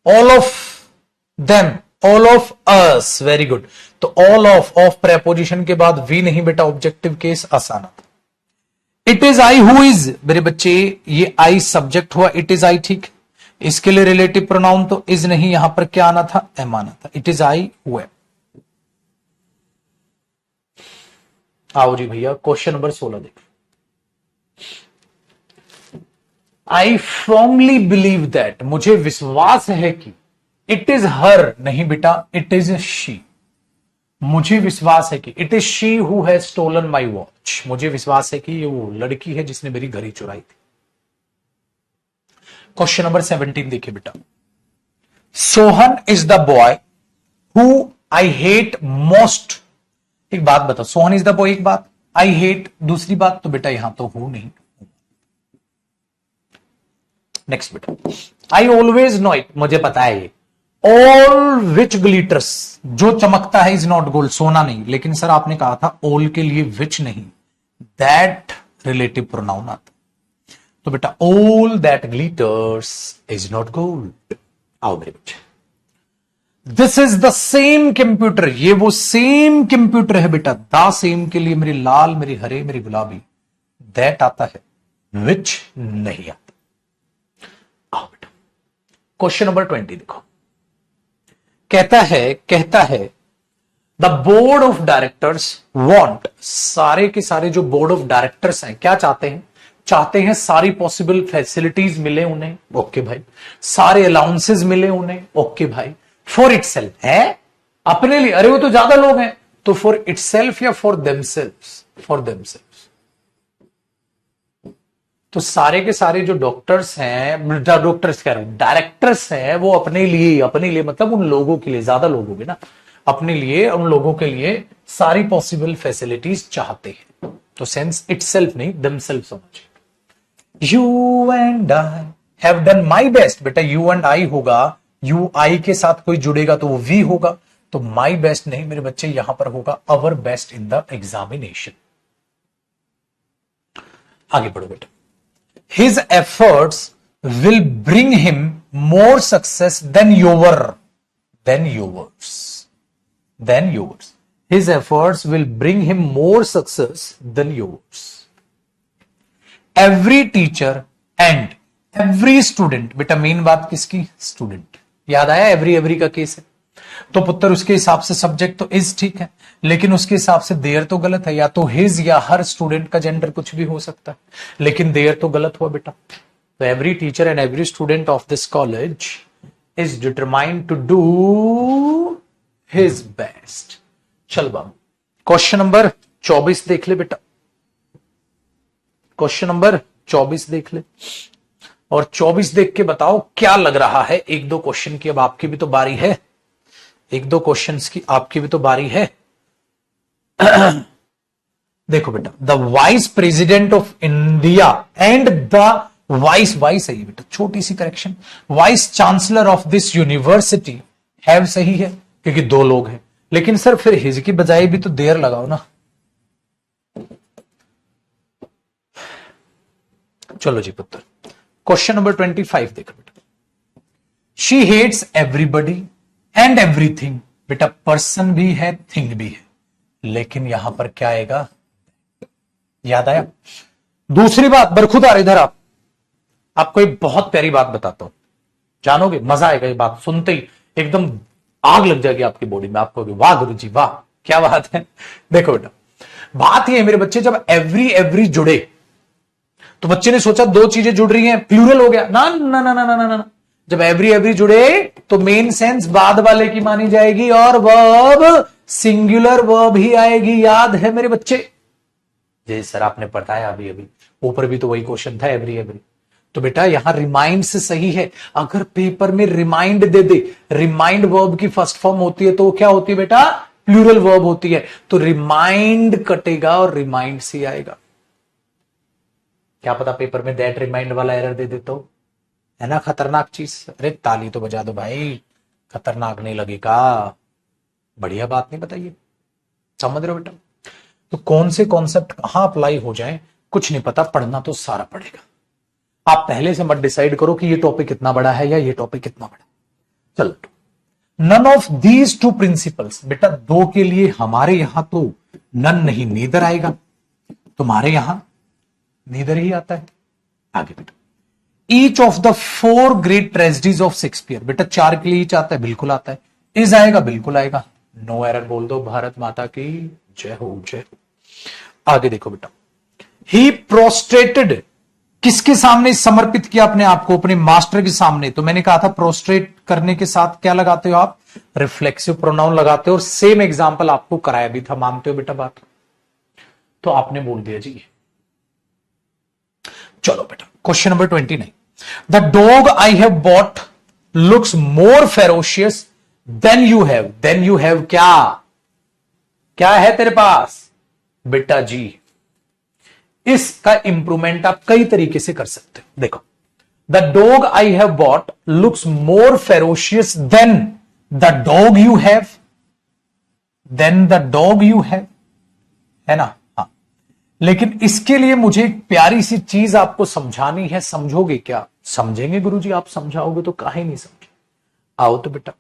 all of them, all of us, very good. तो ऑल ऑफ प्रेपोजिशन के बाद वी नहीं बेटा, ऑब्जेक्टिव केस आसान था। It is I who is, मेरे बच्चे ये आई सब्जेक्ट हुआ, इट इज आई, ठीक। इसके लिए रिलेटिव प्रोनाउन तो इज नहीं, यहां पर क्या आना था? एम आना था। It is I who am. आओ जी भैया क्वेश्चन नंबर 16 देखो। आई फर्मली बिलीव दैट, मुझे विश्वास है कि, इट इज हर नहीं बेटा, इट इज शी। मुझे विश्वास है कि it is she who has stolen my watch, मुझे विश्वास है कि ये वो लड़की है जिसने मेरी घड़ी चुराई थी। क्वेश्चन नंबर 17 देखिए बेटा। Sohan is the boy who I hate most. एक बात बताओ, सोहन इज द बॉय एक बात, आई हेट दूसरी बात, तो बेटा यहां तो हूं नहीं। नेक्स्ट बेटा, आई ऑलवेज नो इट, मुझे पता है ये। ऑल विच ग्लिटर्स, जो चमकता है, इज नॉट गोल्ड, सोना नहीं। लेकिन सर आपने कहा था ऑल के लिए विच नहीं, दैट रिलेटिव प्रोनाउन आता। तो बेटा all that glitters is not gold. आओ मेरे बच्चे, this is the same computer, ये वो सेम कंप्यूटर है बेटा। द सेम के लिए मेरी लाल, मेरी हरे, मेरी गुलाबी, दैट आता है, विच नहीं आता। आओ बेटा क्वेश्चन नंबर 20 देखो। कहता है the board of directors want, सारे के सारे जो बोर्ड ऑफ डायरेक्टर्स हैं क्या चाहते हैं? चाहते हैं सारी पॉसिबल फैसिलिटीज मिले उन्हें, ओके भाई। सारे अलाउंसेस मिले उन्हें, ओके भाई। फॉर इटसेल्फ है, अपने लिए, अरे वो तो ज्यादा लोग हैं, तो फॉर इटसेल्फ या फॉर देमसेल्व्स? For themselves. तो सारे के सारे जो डॉक्टर्स हैं, डॉक्टर्स कह रहे हैं, डायरेक्टर्स हैं, वो अपने लिए मतलब उन लोगों के लिए, ज्यादा लोग होंगे ना, अपने लिए, उन लोगों के लिए सारी पॉसिबल फैसिलिटीज चाहते हैं। तो सेंस इटसेल्फ नहीं, देमसेल्व्स होना चाहिए। You and I have done my best, बेटा यू एंड आई होगा, यू आई के साथ कोई जुड़ेगा तो वो वी होगा, तो माई बेस्ट नहीं मेरे बच्चे, यहां पर होगा our best in the examination. आगे बढ़ो बेटा। His efforts will bring him more success than yours. His efforts will bring him more success than yours. Every teacher and every student, बेटा मेन बात किसकी? स्टूडेंट। याद आया एवरी का case है, तो पुत्र उसके हिसाब से सब्जेक्ट तो इज ठीक है, लेकिन उसके हिसाब से देयर तो गलत है। या तो हिज या हर स्टूडेंट का जेंडर कुछ भी हो सकता है, लेकिन देयर तो गलत हुआ बेटा। तो every teacher and every student of this college is determined to do his best. चल बाबू क्वेश्चन नंबर 24 देख ले बेटा, क्वेश्चन नंबर 24 देख ले और 24 देख के बताओ क्या लग रहा है। एक दो क्वेश्चन की अब आपकी भी तो बारी है, एक दो क्वेश्चंस की आपकी भी तो बारी है। देखो बेटा, the vice president of India and the vice है ये बेटा, छोटी सी correction, vice chancellor of this university have सही है क्योंकि दो लोग हैं, लेकिन सर फिर हिज की बजाय भी तो देर लगाओ ना। चलो जी पुत्र, क्वेश्चन नंबर 25 देखो बेटा, she hates everybody and everything. बेटा पर्सन भी है, थिंग भी है, लेकिन यहां पर क्या आएगा, याद आया। दूसरी बात बरखुदार, इधर आपको एक बहुत प्यारी बात बताता हूं, जानोगे मजा आएगा ये बात सुनते ही, एकदम आग लग जाएगी आपकी बॉडी में, आपको वाह गुरु जी वाह क्या बात है। देखो बेटा बात ये है मेरे बच्चे, जब एवरी जुड़े तो बच्चे ने सोचा दो चीजें जुड़ रही हैं, प्लूरल हो गया ना ना ना ना ना ना ना। जब एवरी जुड़े तो मेन सेंस बाद वाले की मानी जाएगी और वर्ब सिंगुलर वर्ब ही आएगी, याद है मेरे बच्चे। जैसे सर आपने बताया अभी अभी, ऊपर भी तो वही क्वेश्चन था एवरी। तो बेटा यहां रिमाइंड से सही है, अगर पेपर में रिमाइंड दे दे, रिमाइंड वर्ब की फर्स्ट फॉर्म होती है तो क्या होती है बेटा, प्लूरल वर्ब होती है, तो रिमाइंड कटेगा और रिमाइंड से आएगा। क्या पता पेपर में दैट रिमाइंड वाला एरर दे देता हो, है ना खतरनाक चीज। अरे ताली तो बजा दो भाई, खतरनाक नहीं लगेगा, बढ़िया बात नहीं बताइए, समझ रहे हो बेटा। तो कौन से कॉन्सेप्ट कहां अप्लाई हो जाए कुछ नहीं पता, पढ़ना तो सारा पड़ेगा। आप पहले से मत डिसाइड करो कि ये टॉपिक कितना बड़ा है या ये टॉपिक कितना बड़ा। चलो, none of these two principles, बेटा दो के लिए हमारे यहां तो नन नहीं नीदर आएगा, तुम्हारे यहां नीदर ही आता है। आगे बेटा, each of the 4 great tragedies of Shakespeare, बेटा 4 के लिए ईच आता है, बिल्कुल आता है। इज आएगा, बिल्कुल आएगा, नो एरर बोल दो, भारत माता की जय हो जय हो। आगे देखो बेटा, ही प्रोस्ट्रेटेड, किसके सामने समर्पित किया अपने आप को, अपने मास्टर के सामने। तो मैंने कहा था प्रोस्ट्रेट करने के साथ क्या लगाते हो आप, रिफ्लेक्सिव प्रोनाउन लगाते हो, और सेम एग्जांपल आपको कराया भी था, मानते हो बेटा बात, तो आपने बोल दिया जी। चलो बेटा question number 29, the dog I have bought looks more ferocious than you have. Than you have क्या है तेरे पास बेटा जी, इसका इंप्रूवमेंट आप कई तरीके से कर सकते हो। देखो, the dog I have bought looks more ferocious than the dog you have, than the dog you have, है ना। हाँ, लेकिन इसके लिए मुझे एक प्यारी सी चीज आपको समझानी है, समझोगे क्या? समझेंगे गुरुजी, आप समझाओगे तो काहे नहीं समझे। आओ तो बेटा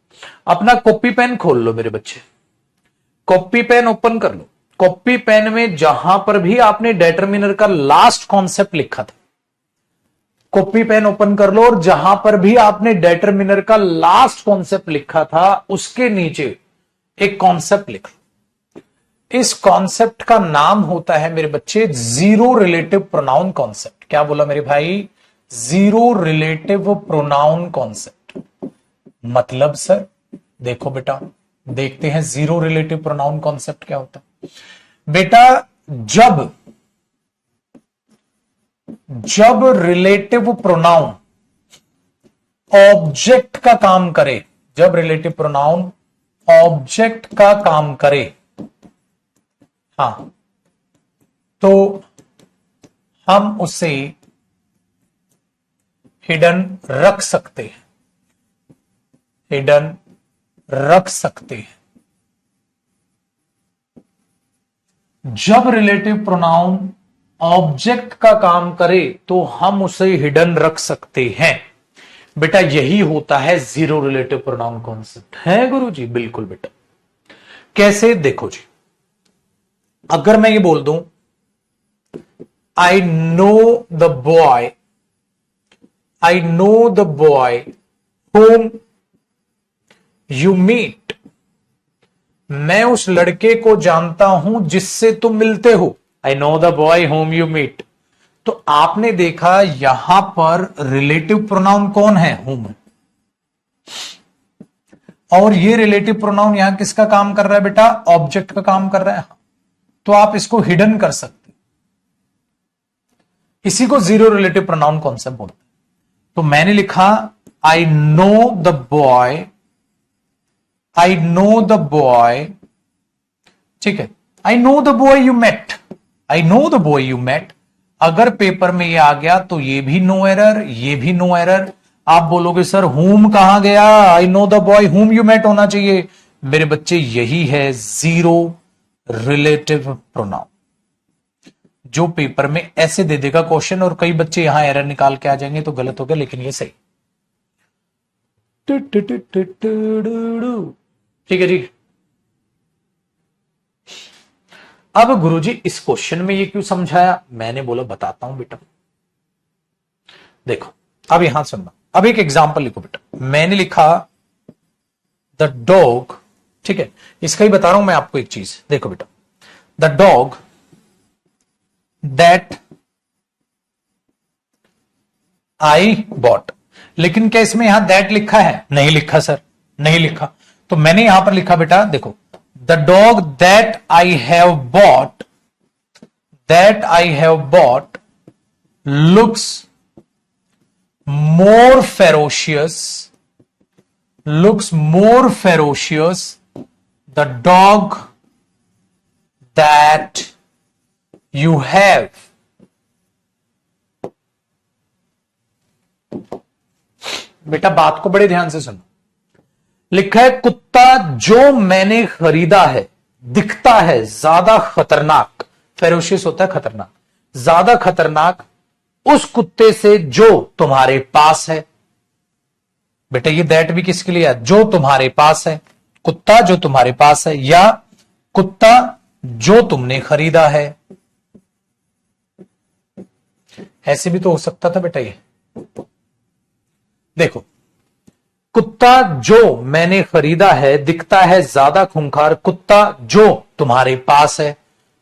अपना कॉपी पेन खोल लो मेरे बच्चे, कॉपी पेन ओपन कर लो। कॉपी पेन में जहां पर भी आपने डिटरमिनर का लास्ट कॉन्सेप्ट लिखा था, कॉपी पेन ओपन कर लो, और जहां पर भी आपने डिटरमिनर का लास्ट कॉन्सेप्ट लिखा था उसके नीचे एक कॉन्सेप्ट लिख लो। इस कॉन्सेप्ट का नाम होता है मेरे बच्चे जीरो रिलेटिव प्रोनाउन कॉन्सेप्ट। क्या बोला मेरे भाई? Zero relative pronoun concept. मतलब सर देखो बेटा, देखते हैं जीरो रिलेटिव प्रोनाउन कॉन्सेप्ट क्या होता है। बेटा जब रिलेटिव प्रोनाउन ऑब्जेक्ट का काम करे, जब रिलेटिव प्रोनाउन ऑब्जेक्ट का काम करे, हां, तो हम उसे हिडन रख सकते हैं, हिडन रख सकते हैं। जब रिलेटिव प्रोनाउन ऑब्जेक्ट का काम करे तो हम उसे हिडन रख सकते हैं। बेटा यही होता है जीरो रिलेटिव प्रोनाउन कॉन्सेप्ट, है गुरुजी? बिल्कुल बेटा। कैसे? देखो जी, अगर मैं ये बोल दूं I know the boy, I know the boy whom you meet, मैं उस लड़के को जानता हूं जिससे तुम मिलते हो। I know the boy whom you meet. तो आपने देखा यहां पर रिलेटिव प्रोनाउन कौन है? होम। और ये रिलेटिव प्रोनाउन यहां किसका काम कर रहा है बेटा? ऑब्जेक्ट का काम कर रहा है। तो आप इसको हिडन कर सकते। इसी को जीरो रिलेटिव प्रोनाउन कॉन्सेप्ट बोलते हैं। तो मैंने लिखा I know the boy, I know the boy, ठीक है, I know the boy you met, I know the boy you met. अगर पेपर में ये आ गया तो ये भी नो एरर, ये भी नो एरर। आप बोलोगे सर हुम कहां गया, I know the boy whom you met होना चाहिए। मेरे बच्चे यही है जीरो रिलेटिव प्रोनाउन, जो पेपर में ऐसे दे देगा क्वेश्चन और कई बच्चे यहां एरर निकाल के आ जाएंगे तो गलत हो गया, लेकिन ये सही। ठीक है जी। अब गुरुजी इस क्वेश्चन में ये क्यों समझाया, मैंने बोला बताता हूं बेटा। देखो अब यहां सुनना, अब एक एग्जांपल लिखो बेटा। मैंने लिखा द डॉग, ठीक है, इसका ही बता रहा हूं मैं आपको एक चीज। देखो बेटा, the dog that I bought, लेकिन क्या इसमें यहां दैट लिखा है? नहीं लिखा सर, नहीं लिखा। तो मैंने यहां पर लिखा बेटा, देखो the dog that I have bot, that I have bought looks more ferocious, looks more ferocious the dog that you have. बेटा बात को बड़े ध्यान से सुनो। लिखा है कुत्ता जो मैंने खरीदा है दिखता है ज्यादा खतरनाक, फेरोशियस होता है खतरनाक, ज्यादा खतरनाक उस कुत्ते से जो तुम्हारे पास है। बेटा ये दैट भी किसके लिए है? जो तुम्हारे पास है, कुत्ता जो तुम्हारे पास है या कुत्ता जो तुमने खरीदा है। ऐसे भी तो हो सकता था बेटा ये। देखो कुत्ता जो मैंने खरीदा है दिखता है ज्यादा खूंखार, कुत्ता जो तुम्हारे पास है,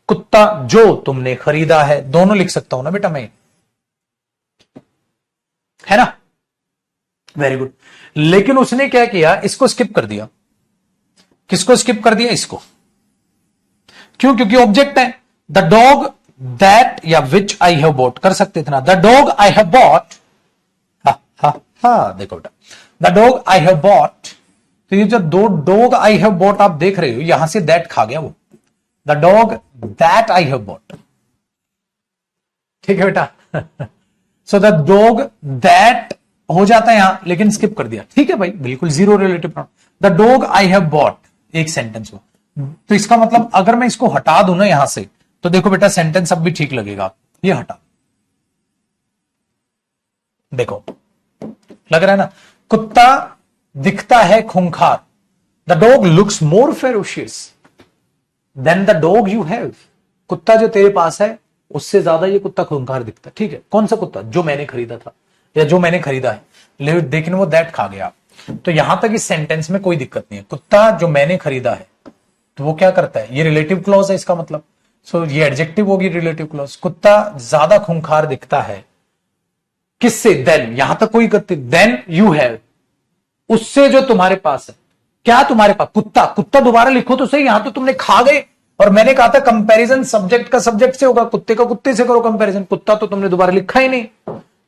कुत्ता जो तुमने खरीदा है, दोनों लिख सकता हूं ना बेटा मैं, है ना? Very good. लेकिन उसने क्या किया, इसको स्किप कर दिया। किसको स्किप कर दिया? इसको। क्यों? क्योंकि ऑब्जेक्ट है। द डॉग दैट या विच आई हैव बॉट कर सकते थे ना, the dog I have bot. देखो बेटा, the dog I have bought, तो ये जो दो डॉग आई हैव बॉट आप देख रहे हो, यहां से दैट खा गया वो, the dog that I have bot. ठीक है बेटा। सो द डॉग दैट हो जाता है यहां, लेकिन स्किप कर दिया। ठीक है भाई, बिल्कुल zero relative pronoun. The dog I have bot एक सेंटेंस हुआ, तो इसका मतलब अगर मैं इसको हटा दूं ना यहां से, तो देखो बेटा सेंटेंस अब भी ठीक लगेगा। ये हटा, देखो लग रहा है ना, कुत्ता दिखता है खूंखार, the dog looks more ferocious than the dog you have. कुत्ता जो तेरे पास है उससे ज्यादा ये कुत्ता खूंखार दिखता है। ठीक है, कौन सा कुत्ता? जो मैंने खरीदा था या जो मैंने खरीदा है, लेकिन वो दैट खा गया। तो यहां तक इस सेंटेंस में कोई दिक्कत नहीं है। कुत्ता जो मैंने खरीदा है, तो वो क्या करता है? ये रिलेटिव क्लॉज है इसका मतलब। सो ये एडजेक्टिव होगी रिलेटिव क्लॉज। कुत्ता ज्यादा खूंखार दिखता है किससे? देन, यहां तक कोई गलती, देन यू हैव, उससे जो तुम्हारे पास है। क्या तुम्हारे पास? कुत्ता। कुत्ता दोबारा लिखो तो सही, यहां तो तुमने खा गए, और मैंने कहा था कंपैरिजन सब्जेक्ट का सब्जेक्ट से होगा, कुत्ते का कुत्ते से करो कंपैरिजन। कुत्ता तो तुमने दोबारा लिखा ही नहीं,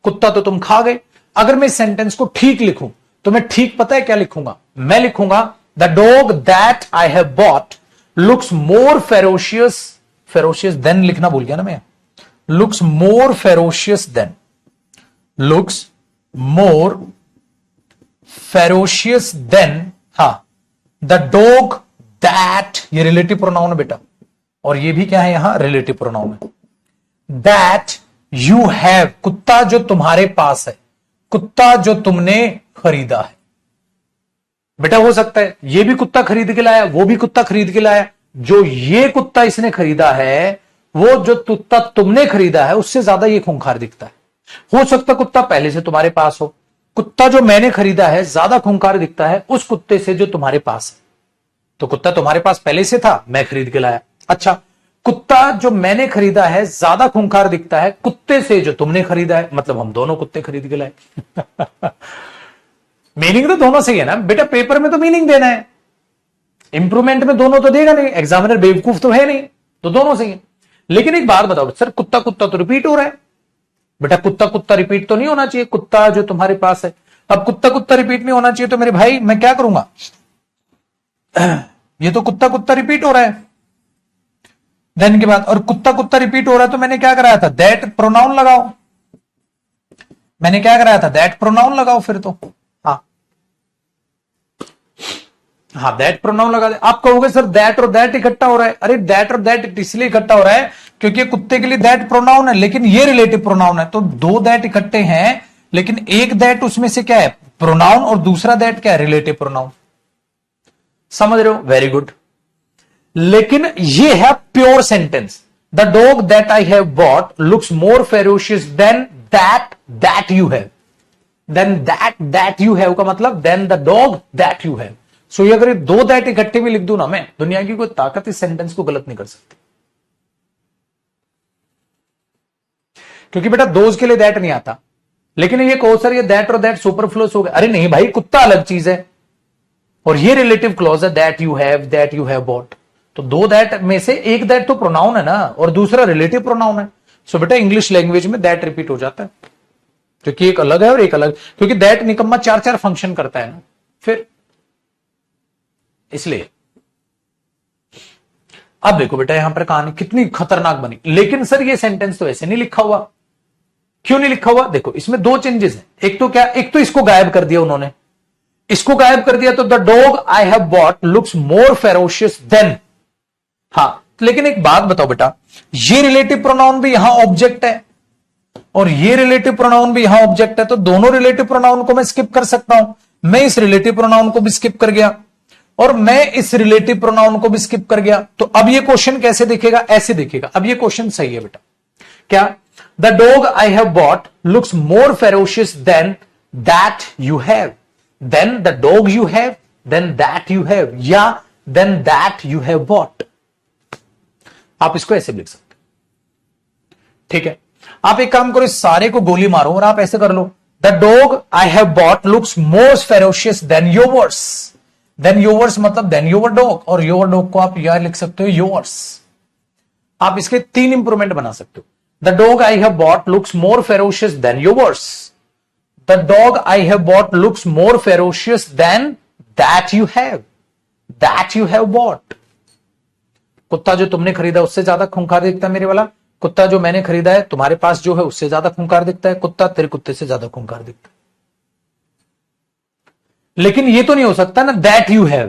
कुत्ता तो तुम खा गए। अगर मैं इस सेंटेंस को ठीक लिखूं तो मैं ठीक पता है क्या लिखूंगा? मैं लिखूंगा the dog that I have bought looks more ferocious, ferocious than लिखना भूल गया ना मैं, looks more ferocious than, looks more ferocious than, the dog that, ये रिलेटिव प्रोनाउन है बेटा, और ये भी क्या है यहां? रिलेटिव प्रोनाउन है। दैट यू हैव, कुत्ता जो तुम्हारे पास है, कुत्ता जो तुमने खरीदा है। बेटा हो सकता है ये भी कुत्ता खरीद के लाया, वो भी कुत्ता खरीद के लाया, जो ये कुत्ता इसने खरीदा है वो जो कुत्ता तुमने खरीदा है उससे ज्यादा ये खूंखार दिखता है। हो सकता कुत्ता पहले से तुम्हारे पास हो, कुत्ता जो मैंने खरीदा है ज्यादा खूंखार दिखता है उस कुत्ते से जो तुम्हारे पास है। तो कुत्ता तुम्हारे पास पहले से था, मैं खरीद के लाया। अच्छा, कुत्ता जो मैंने खरीदा है ज्यादा खूंखार दिखता है कुत्ते से जो तुमने खरीदा है, मतलब हम दोनों कुत्ते खरीद के लाए। मीनिंग तो दोनों सही है ना बेटा, पेपर में तो मीनिंग देना है, इंप्रूवमेंट में दोनों तो देगा नहीं, एग्जामिनर बेवकूफ तो है नहीं। तो दोनों सही है। लेकिन एक बात बताओ सर, कुत्ता कुत्ता तो रिपीट हो रहा है। बेटा कुत्ता कुत्ता रिपीट तो नहीं होना चाहिए, कुत्ता जो तुम्हारे पास है। अब कुत्ता कुत्ता रिपीट नहीं होना चाहिए तो मेरे भाई मैं क्या करूंगा, ये तो कुत्ता कुत्ता रिपीट हो रहा है देन के बाद, और कुत्ता कुत्ता रिपीट हो रहा है तो मैंने क्या कराया था, दैट प्रोनाउन लगाओ। मैंने क्या कराया था, दैट प्रोनाउन लगाओ फिर तो। हाँ हाँ, दैट प्रोनाउन लगा दे। आप कहोगे सर दैट और दैट इकट्ठा हो रहा है। अरे दैट और दैट इसलिए इकट्ठा हो रहा है क्योंकि कुत्ते के लिए दैट प्रोनाउन है, लेकिन ये रिलेटिव प्रोनाउन है, तो दो दैट इकट्ठे हैं, लेकिन एक दैट उसमें से क्या है, प्रोनाउन, और दूसरा दैट क्या है, रिलेटिव प्रोनाउन। समझ रहे हो, वेरी गुड। लेकिन ये है pure sentence, the dog that I have bought looks more ferocious than that you have. Than that you have का मतलब than the dog that you have. So ये अगर ये दो दैट इकट्ठे भी लिख दूं ना मैं, दुनिया की कोई ताकत इस सेंटेंस को गलत नहीं कर सकती। क्योंकि बेटा दोज के लिए दैट नहीं आता। लेकिन ये कहो सर ये दैट और दैट सुपरफ्लुअस हो गया, अरे नहीं भाई, कुत्ता अलग चीज है और ये रिलेटिव क्लॉज है, दैट यू हैव बॉट। तो दो दैट में से एक दैट तो प्रोनाउन है ना, और दूसरा रिलेटिव प्रोनाउन है। सो बेटा इंग्लिश लैंग्वेज में दैट रिपीट हो जाता है, क्योंकि एक अलग है और एक अलग, क्योंकि दैट निकम्मा चार चार फंक्शन करता है ना फिर, इसलिए। अब देखो बेटा यहां पर कहानी कितनी खतरनाक बनी। लेकिन सर ये सेंटेंस तो ऐसे नहीं लिखा हुआ। क्यों नहीं लिखा हुआ, देखो इसमें दो चेंजेस हैं। एक तो क्या, एक तो इसको गायब कर दिया उन्होंने, इसको गायब कर दिया, तो the dog I have bought looks more ferocious than. हाँ, लेकिन एक बात बताओ बेटा, ये रिलेटिव प्रोनाउन भी यहां ऑब्जेक्ट है और ये रिलेटिव प्रोनाउन भी यहां ऑब्जेक्ट है, तो दोनों रिलेटिव प्रोनाउन को मैं स्किप कर सकता हूं। मैं इस रिलेटिव प्रोनाउन को भी स्किप कर गया और मैं इस रिलेटिव प्रोनाउन को भी स्किप कर गया। तो अब ये क्वेश्चन कैसे दिखेगा, ऐसे दिखेगा। अब ये क्वेश्चन सही है बेटा, क्या, the dog I have bought looks more ferocious than that you have. Than the dog you have, than that you have, या than that you have bought. आप इसको ऐसे लिख सकते, ठीक है। आप एक काम करो, इस सारे को गोली मारो और आप ऐसे कर लो, the dog I have bought looks more ferocious than yours. Than yours मतलब देन योवर डॉग, और योवर डॉग को आप यह लिख सकते हो योवर्स। आप इसके तीन इंप्रूवमेंट बना सकते हो। The dog I have bought looks more ferocious than yours. The dog I have bought looks more ferocious than that you have, that you have bought. कुत्ता जो तुमने खरीदा उससे ज्यादा खूंखार दिखता है मेरे वाला, कुत्ता जो मैंने खरीदा है तुम्हारे पास जो है उससे ज्यादा खूंखार दिखता है, कुत्ता तेरे कुत्ते से ज्यादा खूंखार दिखता है। लेकिन ये तो नहीं हो सकता ना दैट यू हैव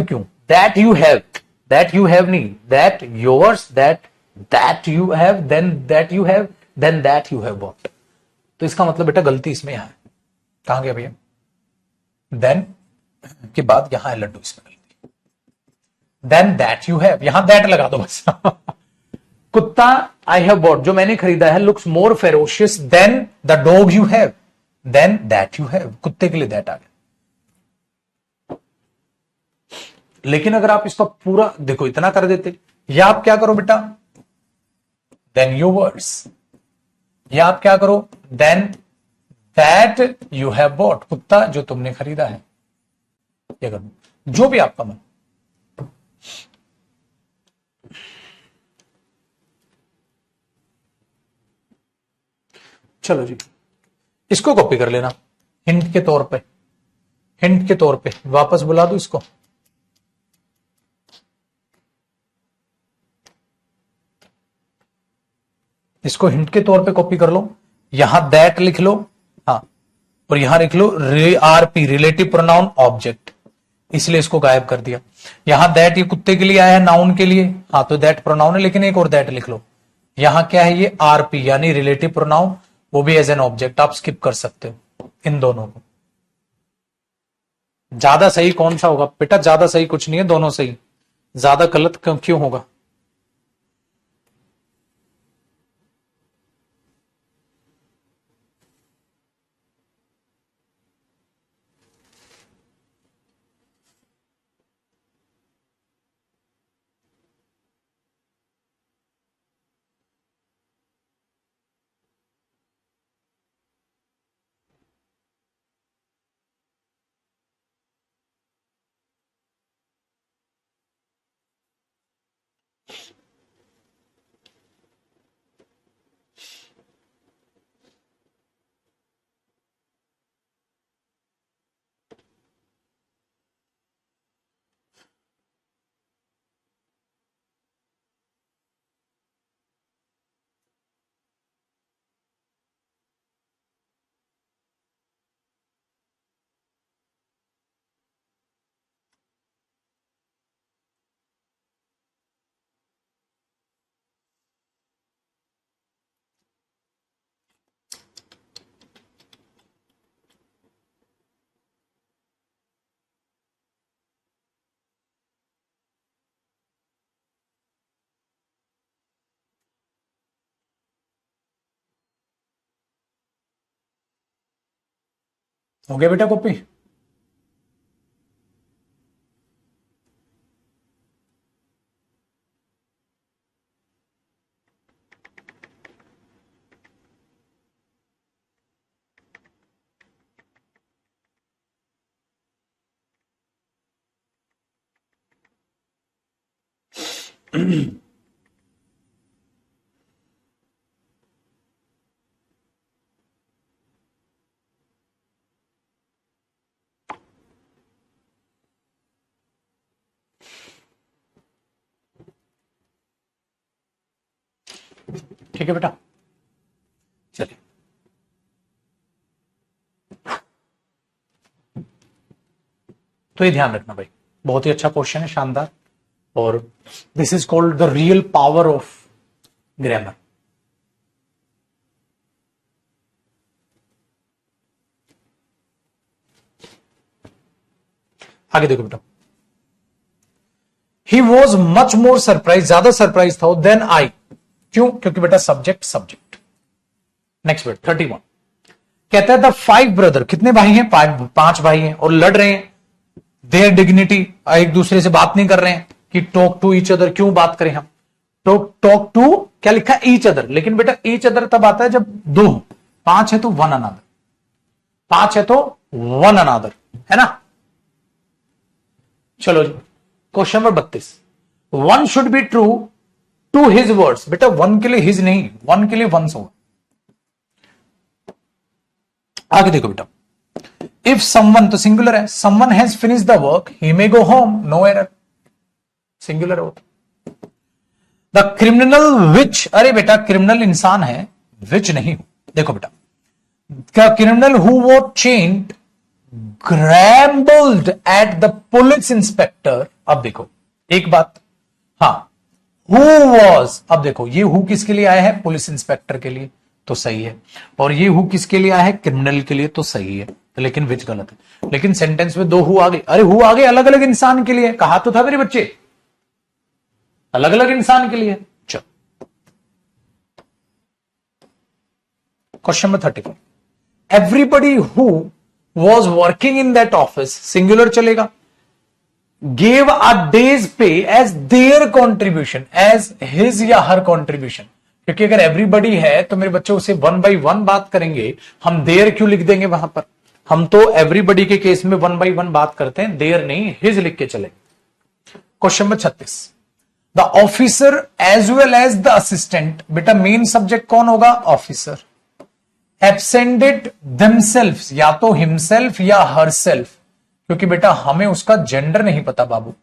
क्यों, दैट यू हैव नहीं, that yours, that you have, than that you have bought. तो इसका मतलब बेटा गलती इसमें यहां है। कहां गया भैया, देन के बाद यहां है लड्डू, इसमें गलती। देन दैट यू हैव, यहां दैट लगा दो बस। कुत्ता आई हैव बॉट जो मैंने खरीदा है looks more ferocious than the dog you have, than that you have, कुत्ते के लिए दैट आ गया। लेकिन अगर आप इसका पूरा देखो इतना कर देते, या आप क्या करो बेटा, देन योवर्स, या आप क्या करो, than that you have bought, कुत्ता जो तुमने खरीदा है, ये करो, जो भी आपका मन। चलो जी, इसको कॉपी कर लेना हिंट के तौर पे, हिंट के तौर पे वापस बुला दो इसको। इसको हिंट के तौर पे कॉपी कर लो, यहां दैट लिख लो, हाँ, और यहां लिख लो आरपी, रिलेटिव प्रोनाउन ऑब्जेक्ट, इसलिए इसको गायब कर दिया। यहां दैट ये कुत्ते के लिए आया है, नाउन के लिए, हाँ तो दैट प्रोनाउन है, लेकिन एक और दैट लिख लो। यहां क्या है, ये आरपी यानी रिलेटिव प्रोनाउन, वो भी एज एन ऑब्जेक्ट, आप स्किप कर सकते हो इन दोनों को। ज्यादा सही कौन सा होगा बेटा, ज्यादा सही कुछ नहीं है, दोनों सही, ज्यादा गलत क्यों होगा। हो गया बेटा कॉपी? ठीक है बेटा, चलिए। तो ये ध्यान रखना भाई, बहुत ही अच्छा क्वेश्चन है, शानदार। और this is called the real power of grammar. आगे देखो बेटा, he was much more surprise, ज्यादा सरप्राइज था देन आई। क्यों? क्योंकि बेटा सब्जेक्ट सब्जेक्ट। नेक्स्ट बेटा 31 कहता है द 5 ब्रदर, कितने भाई हैं? 5 भाई हैं और लड़ रहे हैं। देयर डिग्निटी, एक दूसरे से बात नहीं कर रहे हैं कि टॉक टू ईच अदर। क्यों बात करें हम? टॉक टू क्या लिखा है? Each other. लेकिन बेटा ईच अदर तब आता है जब 2 हो। 5 है तो वन अनादर, 5 है तो वन अनादर, है ना? चलो जी, question number 32 one should be true to his words. बेटा वन के लिए हिज नहीं, वन के लिए वंस होगा। आगे देखो बेटा, इफ समवन तो सिंगुलर है, someone has finish the work he may go home, no error, singular हो। द क्रिमिनल विच, अरे बेटा क्रिमिनल इंसान है, विच नहीं हो। देखो बेटा, the criminal who was chained grumbled at the police inspector. अब देखो एक बात, हाँ हु वॉज, अब देखो ये हु किसके लिए आया है? पुलिस इंस्पेक्टर के लिए, तो सही है। और ये हु किसके लिए आया है? क्रिमिनल के लिए, तो सही है। लेकिन विच गलत है। लेकिन सेंटेंस में 2 हु आ गए। अरे हु आ गए अलग अलग इंसान के लिए, कहा तो था मेरे बच्चे, अलग अलग इंसान के लिए। चलो question number 34 everybody who was working in that office, singular चलेगा, gave a day's pay as their contribution, as his या हर कॉन्ट्रीब्यूशन। क्योंकि अगर एवरीबडी है तो मेरे बच्चों से 1 by 1 बात करेंगे, हम देयर क्यों लिख देंगे वहां पर? हम तो एवरीबडी के केस में 1 by 1 बात करते हैं, देयर नहीं, हिज लिख के चले। Question number 36 the officer as well as the assistant, बेटा मेन सब्जेक्ट कौन होगा? ऑफिसर। एब्सेंडेड देमसेल्फ, या तो हिमसेल्फ या हरसेल्फ, क्योंकि बेटा हमें उसका जेंडर नहीं पता बाबू।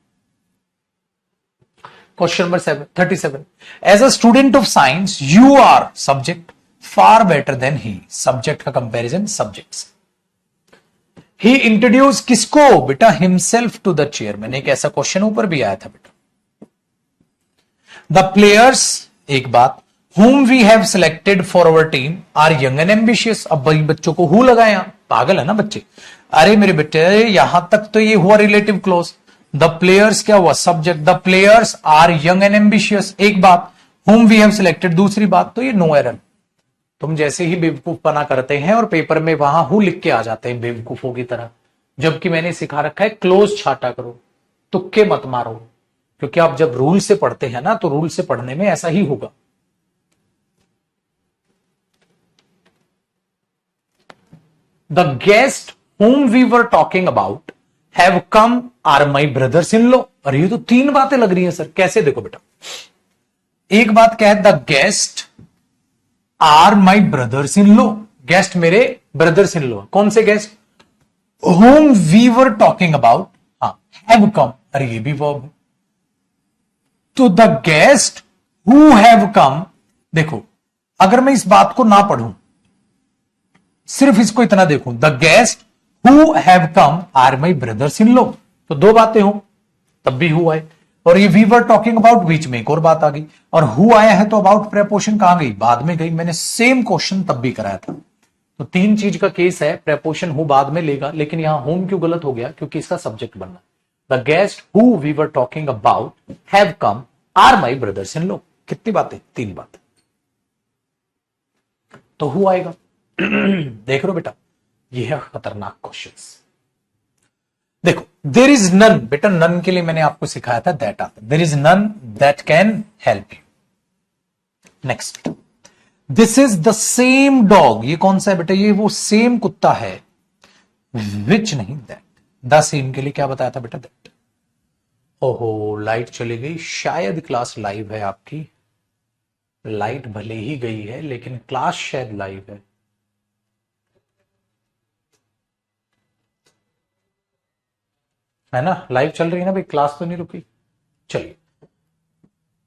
Question number 37 as a student of science you are subject far better than he, subject का कंपैरिजन सब्जेक्ट्स। ही इंट्रोड्यूस किसको? बेटा हिमसेल्फ टू द चेयरमैन। एक ऐसा क्वेश्चन ऊपर भी आया था बेटा। द प्लेयर्स, एक बात, whom we have selected for our team are young and ambitious। अब भाई बच्चों को हु लगाया, पागल है ना बच्चे। अरे मेरे बेटे यहां तक तो ये हुआ रिलेटिव क्लोज। द प्लेयर्स क्या हुआ? Subject. The players are young and ambitious, एक बात। whom we have selected, दूसरी बात। तो ये नो एरर। तुम जैसे ही बेवकूफ बना करते हैं और पेपर में वहां हु लिख के आ जाते हैं बेवकूफों की तरह, जबकि मैंने सिखा रखा है क्लोज छाटा करो, तुक्के मत मारो। क्योंकि आप जब रूल से पढ़ते हैं ना, तो रूल से पढ़ने में ऐसा ही होगा। The guest whom we were talking about have come are my brothers in law। अरे ये तो 3 बातें लग रही हैं सर, कैसे? देखो बेटा, एक बात क्या है? The guest are my brothers in law, guest मेरे ब्रदर्स इन लॉ। कौन से guest? whom we were talking about, हाँ have come, अरे ये भी वर्ब है। तो द गेस्ट हु हैव कम, देखो अगर मैं इस बात को ना पढ़ूं, सिर्फ इसको इतना देखूं, the guest who have come are my brothers in law, तो 2 बातें हो, तब भी हु आए। और ये वी वर टॉकिंग अबाउट, बीच में एक और बात आ गई। और हु आया है तो अबाउट प्रेपोजिशन कहां गई? बाद में गई। मैंने सेम क्वेश्चन तब भी कराया था। तो 3 चीज का केस है, प्रेपोजिशन हु बाद में लेगा, लेकिन यहां होम क्यों गलत हो गया? क्योंकि इसका सब्जेक्ट बनना। The guest who we were talking about have come are my brothers in law. कितनी बातें? 3 बातें। तो हु आएगा। देख लो बेटा, ये है खतरनाक क्वेश्चंस। देखो, देर इज नन, बेटा नन के लिए मैंने आपको सिखाया था दैट आता, there is none that can help you. Next, this is the same dog, ये कौन सा है बेटा, ये वो सेम कुत्ता है, विच नहीं दैट, द सेम के लिए क्या बताया था बेटा, दैट। ओहो, लाइट चली गई, शायद क्लास लाइव है आपकी, लाइट भले ही गई है लेकिन क्लास शायद लाइव है ना, लाइव चल रही है ना भाई, क्लास तो नहीं रुकी। चलिए,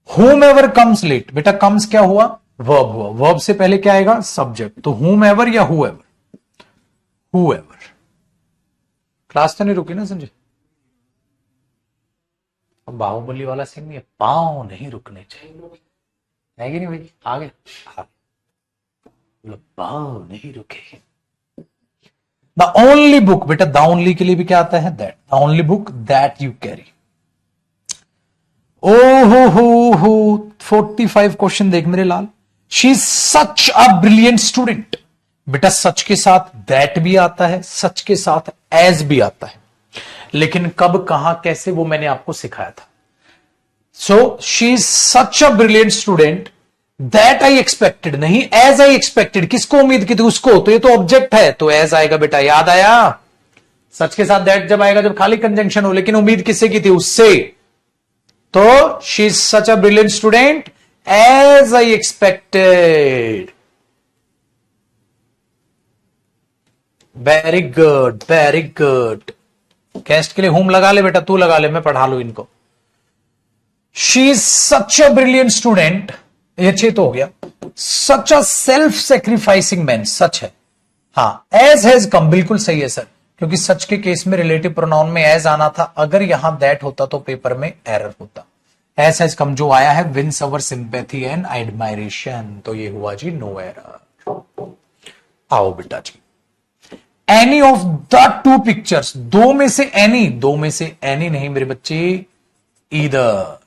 whom ever comes late, बेटा कम्स क्या हुआ, वर्ब हुआ, वर्ब से पहले क्या आएगा, सब्जेक्ट, तो whom ever या whoever, whoever, क्लास तो नहीं रुकी ना संजय। अब बाहुबली वाला सीन नहीं है, पांव नहीं रुकने चाहिए, है कि नहीं भाई, आगे पांव नहीं रुके। द ओनली बुक, बेटा द ओनली के लिए भी क्या आता है, that, the only book that you carry. ओ हो 45 क्वेश्चन देख मेरे लाल, she is such a brilliant student, बेटा सच के साथ दैट भी आता है, सच के साथ एज भी आता है, लेकिन कब कहां कैसे वो मैंने आपको सिखाया था। So she is such a brilliant student that I expected, नहीं एज आई एक्सपेक्टेड, किसको उम्मीद की थी, उसको, तो ये तो ऑब्जेक्ट है तो एज आएगा बेटा, याद आया, सच के साथ दैट जब आएगा जब खाली कंजंक्शन हो, लेकिन उम्मीद किससे की थी, उससे, तो she is such a brilliant student as I expected. Very good very good, कैस्ट के लिए होम लगा ले बेटा, तू लगा ले, मैं पढ़ा लू इनको। She is such a brilliant student, ये अच्छे तो हो गया, सच अ सेल्फ सेक्रीफाइसिंग मैन, सच है, हाँ एज हैज कम, बिल्कुल सही है सर, क्योंकि सच के केस में रिलेटिव प्रोनाउन में एज आना था, अगर यहां दैट होता तो पेपर में एरर होता। एज हैज कम जो आया है, wins our sympathy and admiration, तो ये हुआ जी नो एरर। आओ बेटा जी, any of the two pictures, दो में से एनी, दो में से एनी नहीं मेरे बच्चे, either.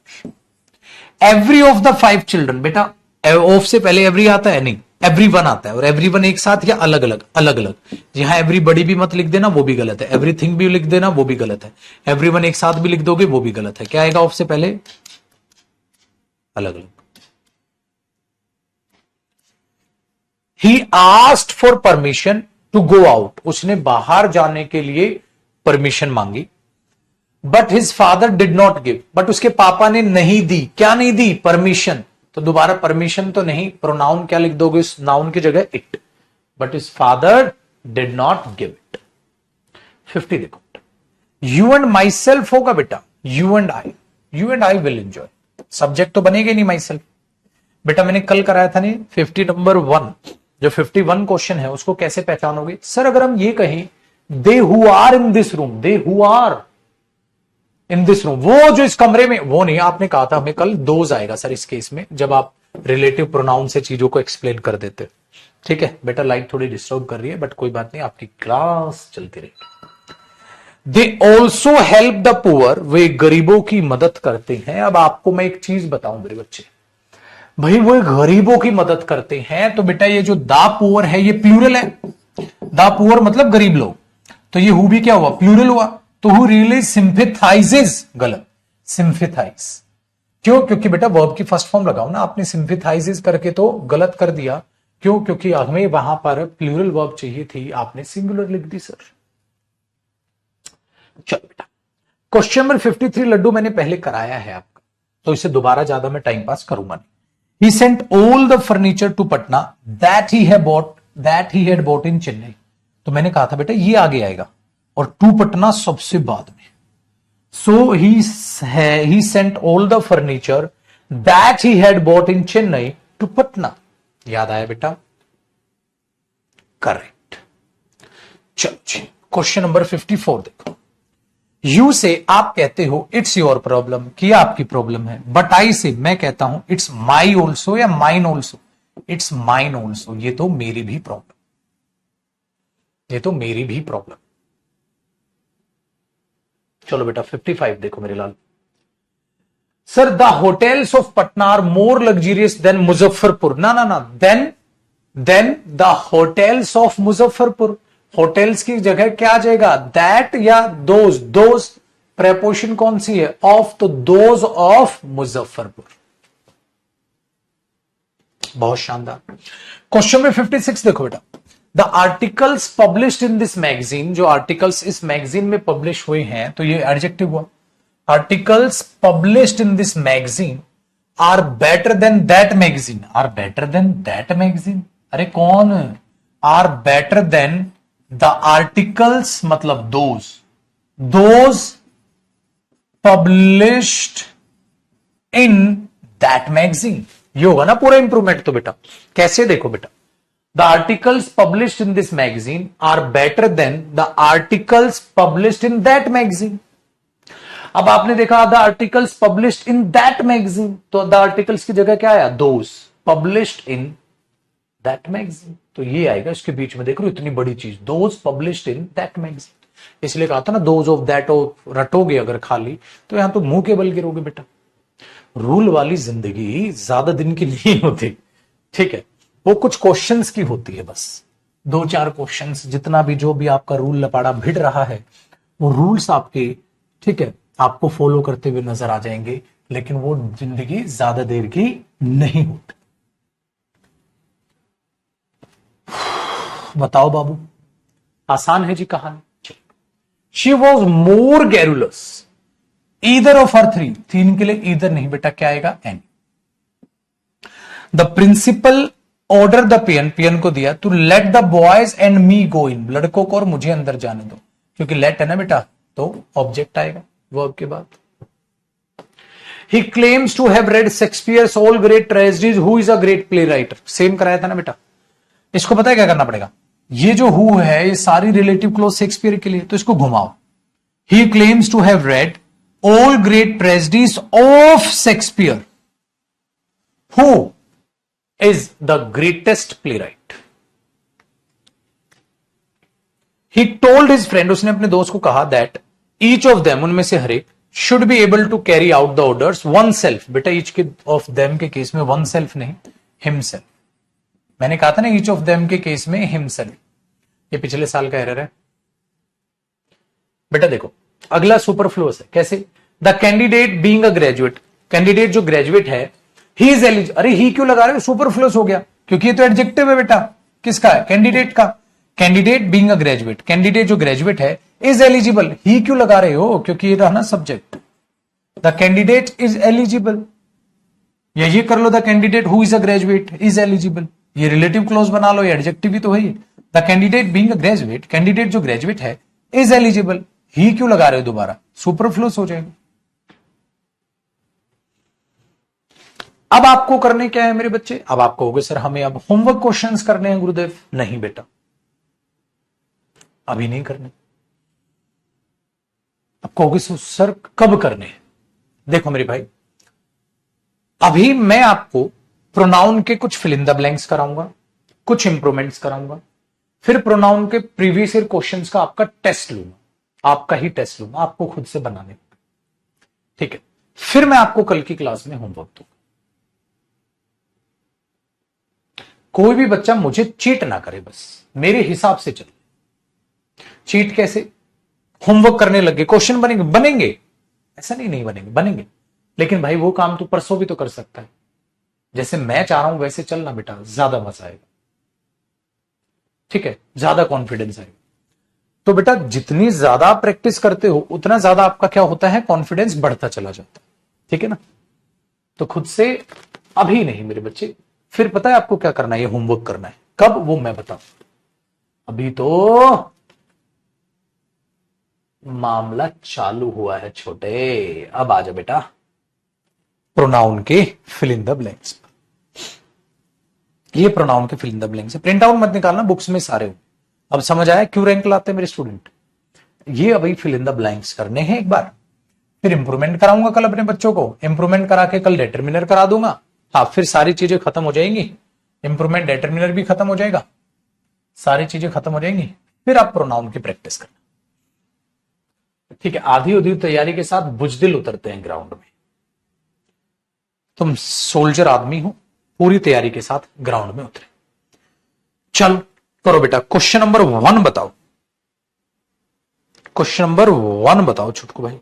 Every of the 5 children, बेटा ऑफ से पहले एवरी आता है, नहीं एवरी वन आता है, और एवरी वन एक साथ या अलग अलग, अलग अलग, यहां एवरी बड़ी भी मत लिख देना, वो भी गलत है, एवरीथिंग भी लिख देना, वो भी गलत है, एवरी वन एक साथ भी लिख दोगे वो भी गलत है, क्या आएगा ऑफ से पहले, अलग अलग। He asked for permission to go out, उसने बाहर जाने के लिए परमिशन मांगी, but his father did not give, but उसके पापा ने नहीं दी, क्या नहीं दी, परमिशन, तो दोबारा परमिशन तो नहीं, प्रोनाउन क्या लिख दोगे उस नाउन की जगह, it, but his father did not give it. 50 देखो, यू एंड माई सेल्फ होगा बेटा, you and I will enjoy, subject तो बनेगा नहीं माई सेल्फ। बेटा मैंने कल कराया था नहीं 50 नंबर 1, जो 51 क्वेश्चन है उसको कैसे पहचानोगे, सर अगर हम ये कहें they who are in this room, they who are in this room, वो जो इस कमरे में, वो नहीं, आपने कहा था हमें कल दोज आएगा सर इस केस में, जब आप रिलेटिव प्रोनाउन से चीजों को एक्सप्लेन कर देते। ठीक है बेटा, लाइट थोड़ी डिस्टर्ब कर रही है बट कोई बात नहीं, आपकी क्लास चलती रहेगी। They also help the poor, वे गरीबों की मदद करते हैं। अब आपको मैं एक चीज बताऊं मेरे बच्चे, भाई वो गरीबों की मदद करते हैं, तो बेटा ये जो दा पुअर है ये प्लूरल है, दा पुअर मतलब गरीब लोग, तो ये हु भी क्या हुआ, प्लूरल हुआ, तो हु रियली सिंपैथाइजेस, गलत, सिंपैथाइज, क्यों, क्योंकि बेटा वर्ब की फर्स्ट फॉर्म लगाओ ना, आपने सिंपैथाइजेस करके तो गलत कर दिया, क्यों, क्योंकि हमें वहां पर प्लूरल वर्ब चाहिए थी, आपने सिंगुलर लिख दी सर। चलो बेटा, क्वेश्चन नंबर 53 लड्डू मैंने पहले कराया है आपका, तो इसे दोबारा ज्यादा मैं टाइम पास करूंगा नहीं। He sent all the furniture to Patna that he had bought in Chennai, तो मैंने कहा था बेटा ये आगे आएगा और टू पटना सबसे बाद में, सो he sent all the furniture that he had bought in Chennai to Patna, याद आया बेटा, करेक्ट। चलो जी, क्वेश्चन नंबर 54 देखो, यू से आप कहते हो इट्स योर प्रॉब्लम, कि आपकी प्रॉब्लम है, बट आई से मैं कहता हूं इट्स माई ऑल्सो या mine also, it's mine also, ये तो मेरी भी प्रॉब्लम, ये तो मेरी भी प्रॉब्लम। चलो बेटा 55 देखो मेरे लाल, sir the hotels of Patna are more luxurious than Muzaffarpur, ना ना ना, than the hotels of Muzaffarpur, hotels की जगह क्या आ जाएगा, दैट या दोज। दोज प्रेपोजिशन कौन सी है, ऑफ, तो दोज ऑफ मुजफ्फरपुर। बहुत शानदार। क्वेश्चन में 56 देखो बेटा, the articles published in this magazine, जो आर्टिकल्स इस मैगजीन में पब्लिश हुए हैं, तो ये एडजेक्टिव हुआ। Articles published in this magazine are better than that magazine. Are better than that magazine, अरे कौन, are better than the articles मतलब those published in that magazine, ये होगा ना पूरा इंप्रूवमेंट। तो बेटा कैसे, देखो बेटा, the articles published in this magazine are better than the articles published in that magazine. अब आपने देखा the articles published in that magazine, तो द आर्टिकल्स की जगह क्या आया, those published in that magazine, तो ये आएगा इसके बीच में। देख रहे हो इतनी बड़ी चीज, those published in that magazine, इसलिए कहा था ना दोज ऑफ दैट ऑफ रटोगे अगर खाली तो यहां तो मुंह के बल गिरोगे बेटा। रूल वाली जिंदगी ज्यादा दिन की नहीं होती, ठीक है, वो कुछ क्वेश्चंस की होती है, बस 2-4 क्वेश्चंस। जितना भी जो भी आपका रूल लपाड़ा भिड़ रहा है, वो रूल्स आपके, ठीक है, आपको फॉलो करते हुए नजर आ जाएंगे, लेकिन वो जिंदगी ज्यादा देर की नहीं होती। बताओ बाबू, आसान है जी कहानी। She was more garrulous either of her three, तीन के लिए ईदर नहीं बेटा, क्या आएगा, any. The principal order the peon, peon को दिया to let the boys and me go in, लड़कों को और मुझे अंदर जाने दो, क्योंकि लेट है ना बेटा, तो ऑब्जेक्ट आएगा वर्ब के बाद। He claims to have read Shakespeare's all great tragedies, who is a great play writer, same कराया था ना बेटा। इसको पता है क्या करना पड़ेगा, ये जो हु है ये सारी रिलेटिव क्लोज शेक्सपियर के लिए, तो इसको घुमाओ। He claims to have read all great tragedies of Shakespeare, who is the greatest playwright. He told his friend, उसने अपने दोस्त को कहा, दैट ईच ऑफ देम, उनमें से हर एक, should be able to carry out the orders oneself. बेटा ईच के ऑफ देम के केस में वन सेल्फ नहीं, हिमसेल्फ। मैंने कहा था ना ईच ऑफ देम के केस में हिमसेल्फ, ये पिछले साल का एरर है बेटा। देखो अगला सुपरफ्लुअस है, कैसे, the candidate being a graduate, candidate जो ग्रेजुएट है, ही इज एलिजिबल, अरे ही क्यों लगा रहे हो, सुपरफ्लुअस हो गया, क्योंकि ये तो एडजेक्टिव है बेटा, किसका है, कैंडिडेट का। Candidate being a graduate, candidate जो ग्रेजुएट है, इज एलिजिबल, ही क्यों लगा रहे हो, क्योंकि ये रहा ना subject, the candidate is eligible, या ये कर लो, the candidate who is a graduate is eligible, ये रिलेटिव क्लोज बना लो, ये एडजेक्टिव ही तो है। The candidate being a graduate, candidate जो ग्रेजुएट है, इज एलिजिबल, ही क्यों लगा रहे हो दोबारा, सुपरफ्लुअस हो जाएगा। अब आपको करने क्या है मेरे बच्चे, अब आपको होगे सर हमें अब होमवर्क क्वेश्चंस करने हैं गुरुदेव। नहीं बेटा, अभी नहीं करने। अब कहोगे सर कब करने हैं। देखो मेरे भाई, अभी मैं आपको प्रोनाउन के कुछ फिल इन द ब्लैंक्स कराऊंगा, कुछ इंप्रूवमेंट्स कराऊंगा, फिर प्रोनाउन के प्रीवियस ईयर क्वेश्चंस का आपका टेस्ट लूंगा, आपका ही टेस्ट लूंगा, आपको खुद से बनाने का, ठीक है। फिर मैं आपको कल की क्लास में होमवर्क दूंगा। कोई भी बच्चा मुझे चीट ना करे, बस मेरे हिसाब से चले। चीट कैसे, होमवर्क करने लगे क्वेश्चन बनेंगे, बनेंगे ऐसा नहीं बनेंगे, बनेंगे, लेकिन भाई वो काम तो परसों भी तो कर सकता है। जैसे मैं चाह रहा हूं वैसे चलना बेटा, ज्यादा मजा आएगा, ठीक है, ज्यादा कॉन्फिडेंस आएगा। तो बेटा जितनी ज्यादा आप प्रैक्टिस करते हो उतना ज्यादा आपका क्या होता है, कॉन्फिडेंस बढ़ता चला जाता है, ठीक है ना। तो खुद से अभी नहीं मेरे बच्चे, फिर पता है आपको क्या करना है, ये होमवर्क करना है। कब, वो मैं बताऊं, अभी तो मामला चालू हुआ है छोटे। अब आ जाओ बेटा प्रोनाउन के फिल इन द ब्लैंक्स। ये प्रोनाउन के फिल इन द ब्लैंक्स है, प्रिंट आउट मत निकालना, बुक्स में सारे हो। अब समझ आया क्यों रैंक लाते हैं मेरे स्टूडेंट। ये अभी फिल इन द ब्लैंक्स करने हैं एक बार, फिर इंप्रूवमेंट कराऊंगा कल अपने बच्चों को, इंप्रूवमेंट करा के कल डिटरमिनर करा दूंगा। हाँ, फिर सारी चीजें खत्म हो जाएंगी, इंप्रूवमेंट डिटरमिनर भी खत्म हो जाएगा, सारी चीजें खत्म हो जाएंगी, फिर आप प्रोनाउन की प्रैक्टिस करना, ठीक है। आधी अधूरी तैयारी के साथ बुजदिल उतरते हैं ग्राउंड में। तुम सोल्जर आदमी हो, पूरी तैयारी के साथ ग्राउंड में उतरे। चल करो बेटा, क्वेश्चन नंबर 1 बताओ। क्वेश्चन नंबर 1 बताओ छुटकू भाई।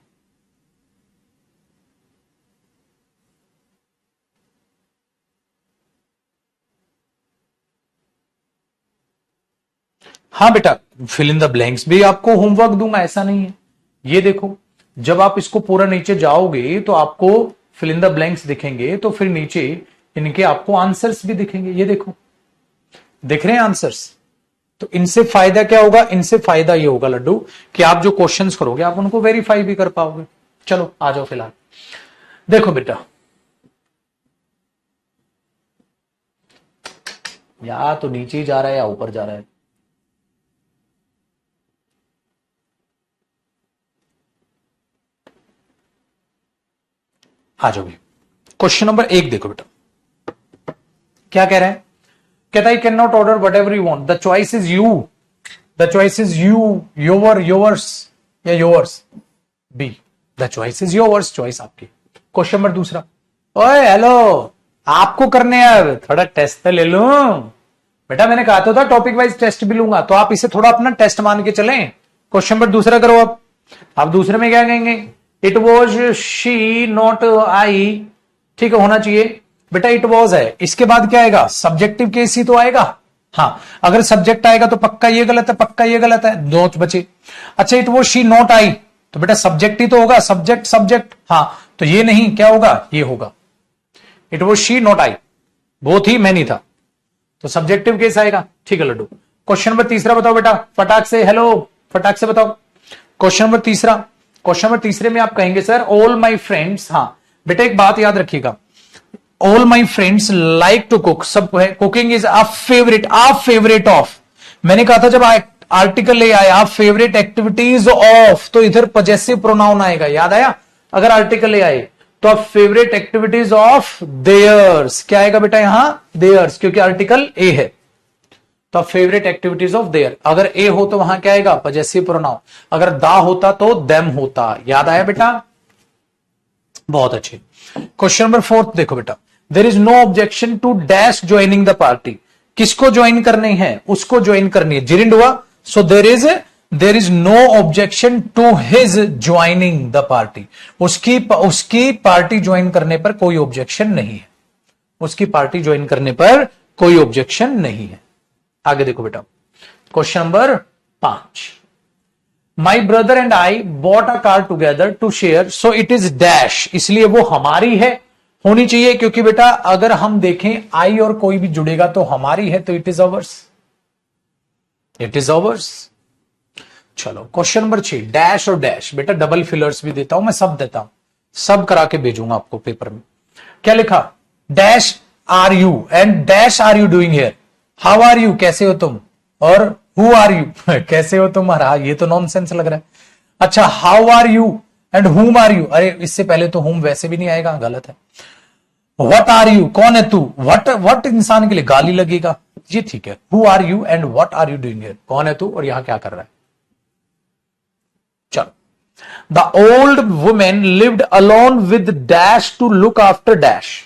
हाँ बेटा, फिल इन द ब्लैंक्स भी आपको होमवर्क दूंगा, ऐसा नहीं है। ये देखो, जब आप इसको पूरा नीचे जाओगे तो आपको फिल इन द ब्लैंक्स दिखेंगे, तो फिर नीचे इनके आपको आंसर्स भी दिखेंगे। ये देखो, दिख रहे हैं आंसर्स। तो इनसे फायदा क्या होगा? इनसे फायदा ये होगा लड्डू कि आप जो क्वेश्चंस करोगे आप उनको वेरीफाई भी कर पाओगे। चलो आ जाओ, फिलहाल देखो बेटा, या तो नीचे ही जा रहा है या ऊपर जा रहा है। आ जाओ, क्वेश्चन नंबर 1 देखो बेटा, क्या कह रहा है? कहता है can not order whatever you want, the choice is you, the choice is you, yours या yours. B, the choice is yours, choice आपकी। क्वेश्चन नंबर 2, ओए हेलो, आपको करने यार, थोड़ा टेस्ट तो ले लूं बेटा। मैंने कहा तो था टॉपिक वाइज टेस्ट भी लूंगा, तो आप इसे थोड़ा अपना टेस्ट मान के चलें। क्वेश्चन नंबर 2 करो। अब दूसरे में क्या कहेंगे? It was she not I, ठीक है, होना चाहिए बेटा। इट वॉज है, इसके बाद क्या आएगा? सब्जेक्टिव केस ही तो आएगा। हाँ, अगर सब्जेक्ट आएगा तो पक्का ये गलत है, पक्का ये गलत है, दो बचे। अच्छा, it was she not I, तो बेटा सब्जेक्ट ही तो होगा, सब्जेक्ट सब्जेक्ट। हाँ, तो ये नहीं, क्या होगा? ये होगा। It was she not I, वो थी, मैं नहीं था, तो सब्जेक्टिव केस आएगा। ठीक है लड्डू। क्वेश्चन नंबर 3 बताओ बेटा, फटाक से, हेलो, फटाक से बताओ। क्वेश्चन नंबर 3, क्वेश्चन नंबर 3 में आप कहेंगे सर ऑल माई फ्रेंड्स। हाँ बेटा, एक बात याद रखिएगा, all my friends like to cook, सब cooking is a favourite of. मैंने कहा था जब आर्टिकल ले आया आप फेवरेट एक्टिविटीज ऑफ, तो इधर पजेसिव प्रोनाउन आएगा, याद आया? अगर आर्टिकल ले आए तो आप फेवरेट एक्टिविटीज ऑफ देयर्स, क्या आएगा बेटा यहां? देयर्स, क्योंकि आर्टिकल ए है, तो फेवरेट एक्टिविटीज ऑफ देयर। अगर ए हो तो वहां क्या आएगा? Possessive pronoun. अगर दा होता तो देम होता। याद आया बेटा? बहुत अच्छे। क्वेश्चन नंबर 4 देखो बेटा, there is no objection to dash joining the party. किसको ज्वाइन करनी है? उसको ज्वाइन करनी है, जिरिंड हुआ, so there is no objection to his joining the party. उसकी पार्टी ज्वाइन करने पर कोई ऑब्जेक्शन नहीं है, उसकी पार्टी ज्वाइन करने पर कोई ऑब्जेक्शन नहीं है। आगे देखो बेटा, question number 5, my brother and I bought a car together to share, so it is dash, इसलिए वो हमारी है, होनी चाहिए, क्योंकि बेटा अगर हम देखें आई और कोई भी जुड़ेगा तो हमारी है, तो it is ours, it is ours. चलो क्वेश्चन नंबर 6, डैश और डैश, बेटा डबल फिलर्स भी देता हूं मैं, सब देता हूं, सब करा के भेजूंगा आपको पेपर में। क्या लिखा? Dash are you and dash are you doing here, how are you, कैसे हो तुम, और हु आर यू, कैसे हो तुम। ये तो नॉनसेंस लग रहा है। अच्छा, how are you and whom are you, अरे इससे पहले तो हुम वैसे भी नहीं आएगा, गलत है। व्हाट आर यू, कौन है तू, व्हाट इंसान के लिए गाली लगेगा, ये ठीक है। Who are you and what are you doing here, कौन है तू और यहां क्या कर रहा है। चलो, the old women lived alone with dash to look after dash.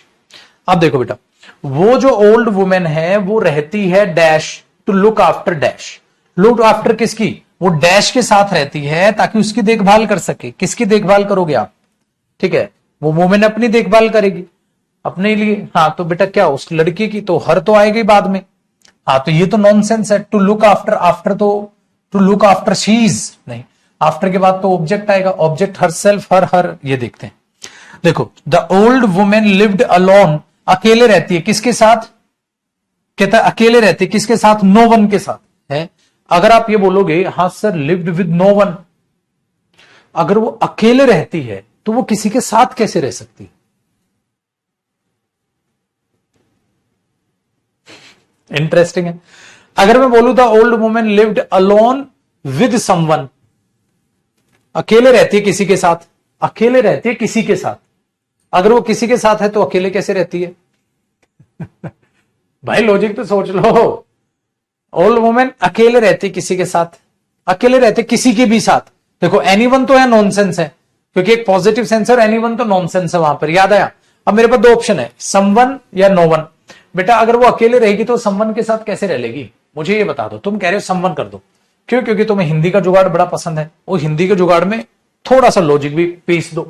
अब देखो बेटा, वो जो ओल्ड वुमेन है वो रहती है dash to look after dash. Look after किसकी? वो डैश के साथ रहती है ताकि उसकी देखभाल कर सके। किसकी देखभाल करोगे आप? ठीक है, वो वुमेन अपनी देखभाल करेगी अपने लिए। हाँ, तो बेटा क्या उस लड़की की तो हर तो आएगी बाद में। हाँ, तो ये तो नॉनसेंस है। टू लुक आफ्टर, आफ्टर तो टू लुक आफ्टर शीज नहीं, आफ्टर के बाद तो ऑब्जेक्ट आएगा, ऑब्जेक्ट हर सेल्फ, हर ये देखते हैं। देखो, the old women lived alone, अकेले रहती है, किसके साथ? कहता है अकेले रहती है, किसके साथ? नो वन के साथ है। अगर आप ये बोलोगे हाँ sir lived with no one, अगर वो अकेले रहती है तो वो किसी के साथ कैसे रह सकती है? इंटरेस्टिंग है। अगर मैं बोलूं the old women lived alone with someone, अकेले रहती है किसी के साथ, अकेले रहती है किसी के साथ, अगर वो किसी के साथ है तो अकेले कैसे रहती है? भाई लॉजिक तो सोच लो। ओल्ड वुमेन अकेले रहती किसी के साथ, अकेले रहते किसी के भी साथ। देखो एनीवन तो है, नॉनसेंस है, क्योंकि एक पॉजिटिव सेंस है और एनीवन तो नॉनसेंस है वहां पर। याद आया? अब मेरे पास दो ऑप्शन है, समवन या नो वन। बेटा अगर वो अकेले रहेगी तो समवन के साथ कैसे रह लेगी? मुझे ये बता दो। तुम कह रहे हो समवन कर दो, क्यों? क्योंकि तुम्हें हिंदी का जुगाड़ बड़ा पसंद है। वो हिंदी के जुगाड़ में थोड़ा सा लॉजिक भी पीस दो।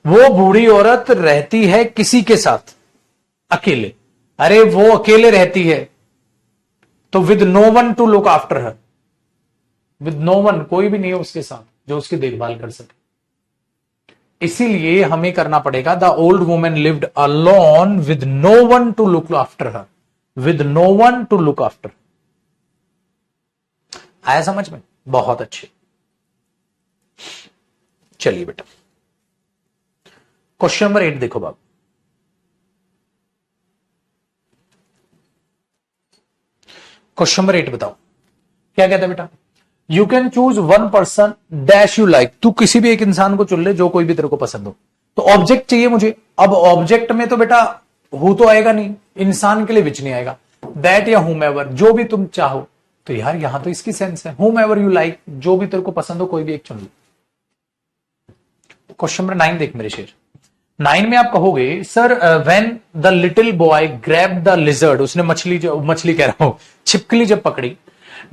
वो बूढ़ी औरत रहती है किसी के साथ? अकेले। अरे वो अकेले रहती है तो with no one to look after her. With no one, कोई भी नहीं है उसके साथ जो उसकी देखभाल कर सके। इसीलिए हमें करना पड़ेगा the old women lived alone with no one to look after her. With no one to look after. आया समझ में? बहुत अच्छे। चलिए बेटा, क्वेश्चन नंबर 8 देखो बाबू। क्वेश्चन नंबर 8 बताओ क्या कहता है बेटा? You can choose one person dash you like. तू किसी भी एक इंसान को चुन ले जो कोई भी तेरे को पसंद हो। तो ऑब्जेक्ट चाहिए मुझे। अब ऑब्जेक्ट में तो बेटा हु तो आएगा नहीं, इंसान के लिए विच नहीं आएगा। दैट या हुम एवर, जो भी तुम चाहो। तो यार यहां तो इसकी सेंस है, हुम एवर यू लाइक, जो भी तेरे को पसंद हो कोई भी एक चुन लो। क्वेश्चन नंबर 9 देख मेरे शेर। 9 में आप कहोगे sir when the little boy grab the lizard, उसने मछली कह रहा हूं, छिपकली जब पकड़ी,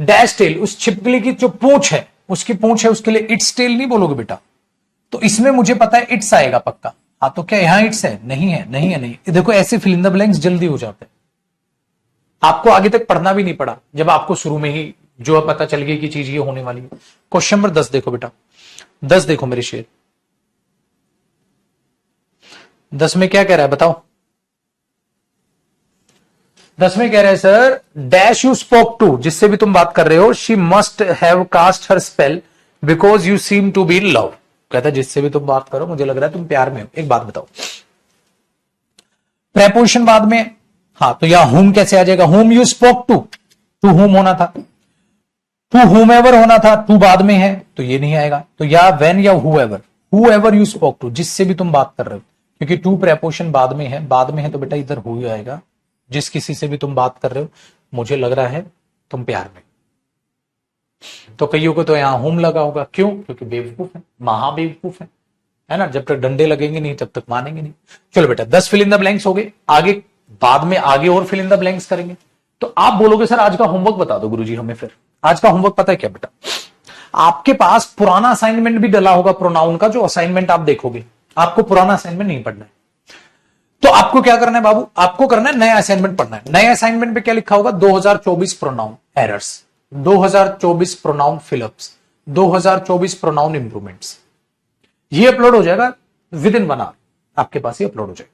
डैश टेल, उस छिपकली की जो पूंछ है, उसकी पूंछ है, उसके लिए इट्स टेल नहीं बोलोगे बेटा। तो इसमें मुझे पता है इट्स आएगा पक्का। हाँ तो क्या यहां इट्स है? नहीं है, नहीं है, नहीं। देखो ऐसे फिल इन द ब्लैंक्स जल्दी हो जाते हैं। आपको आगे तक पढ़ना भी नहीं पड़ा जब आपको शुरू में ही जो पता चल गया कि चीज ये होने वाली है। क्वेश्चन नंबर 10 देखो बेटा। 10 देखो मेरे शेर। 10 में क्या कह रहा है बताओ? 10 में कह रहा है sir dash you spoke to, जिससे भी तुम बात कर रहे हो, she must have cast her spell because you seem to be in love. कहता है जिससे भी तुम बात करो मुझे लग रहा है तुम प्यार में हो। एक बात बताओ, प्रेपोजिशन बाद में, हाँ तो यहां होम कैसे आ जाएगा? Home you spoke to home होना था, टू होम एवर होना था, टू बाद में है तो ये नहीं आएगा। तो या वेन या whoever you spoke to, जिससे भी तुम बात कर रहे हो, क्योंकि टू प्रेपोजिशन बाद में है तो बेटा इधर हु आएगा। जिस किसी से भी तुम बात कर रहे हो मुझे लग रहा है तुम प्यार में। तो कईयों को तो यहां होम लगा होगा, क्यों? क्योंकि बेवकूफ है, महाबेवकूफ है ना। जब तक डंडे लगेंगे नहीं तब तक मानेंगे नहीं। चलो बेटा 10 फिल इन द ब्लैंक्स हो गए। आगे बाद में आगे और फिल इन द ब्लैंक्स करेंगे। तो आप बोलोगे सर आज का होमवर्क बता दो गुरुजी हमें। फिर आज का होमवर्क पता है क्या बेटा? आपके पास पुराना असाइनमेंट भी डला होगा प्रोनाउन का, जो असाइनमेंट आप देखोगे। आपको पुराना असाइनमेंट नहीं पढ़ना है। तो आपको क्या करना है बाबू? आपको करना है नया असाइनमेंट पढ़ना है। नए असाइनमेंट पे क्या लिखा होगा? 2024 pronoun errors, 2024 pronoun fill-ups, 2024 pronoun improvements. ये अपलोड हो जाएगा विद इन 1 आवर, आपके पास ये अपलोड हो जाएगा।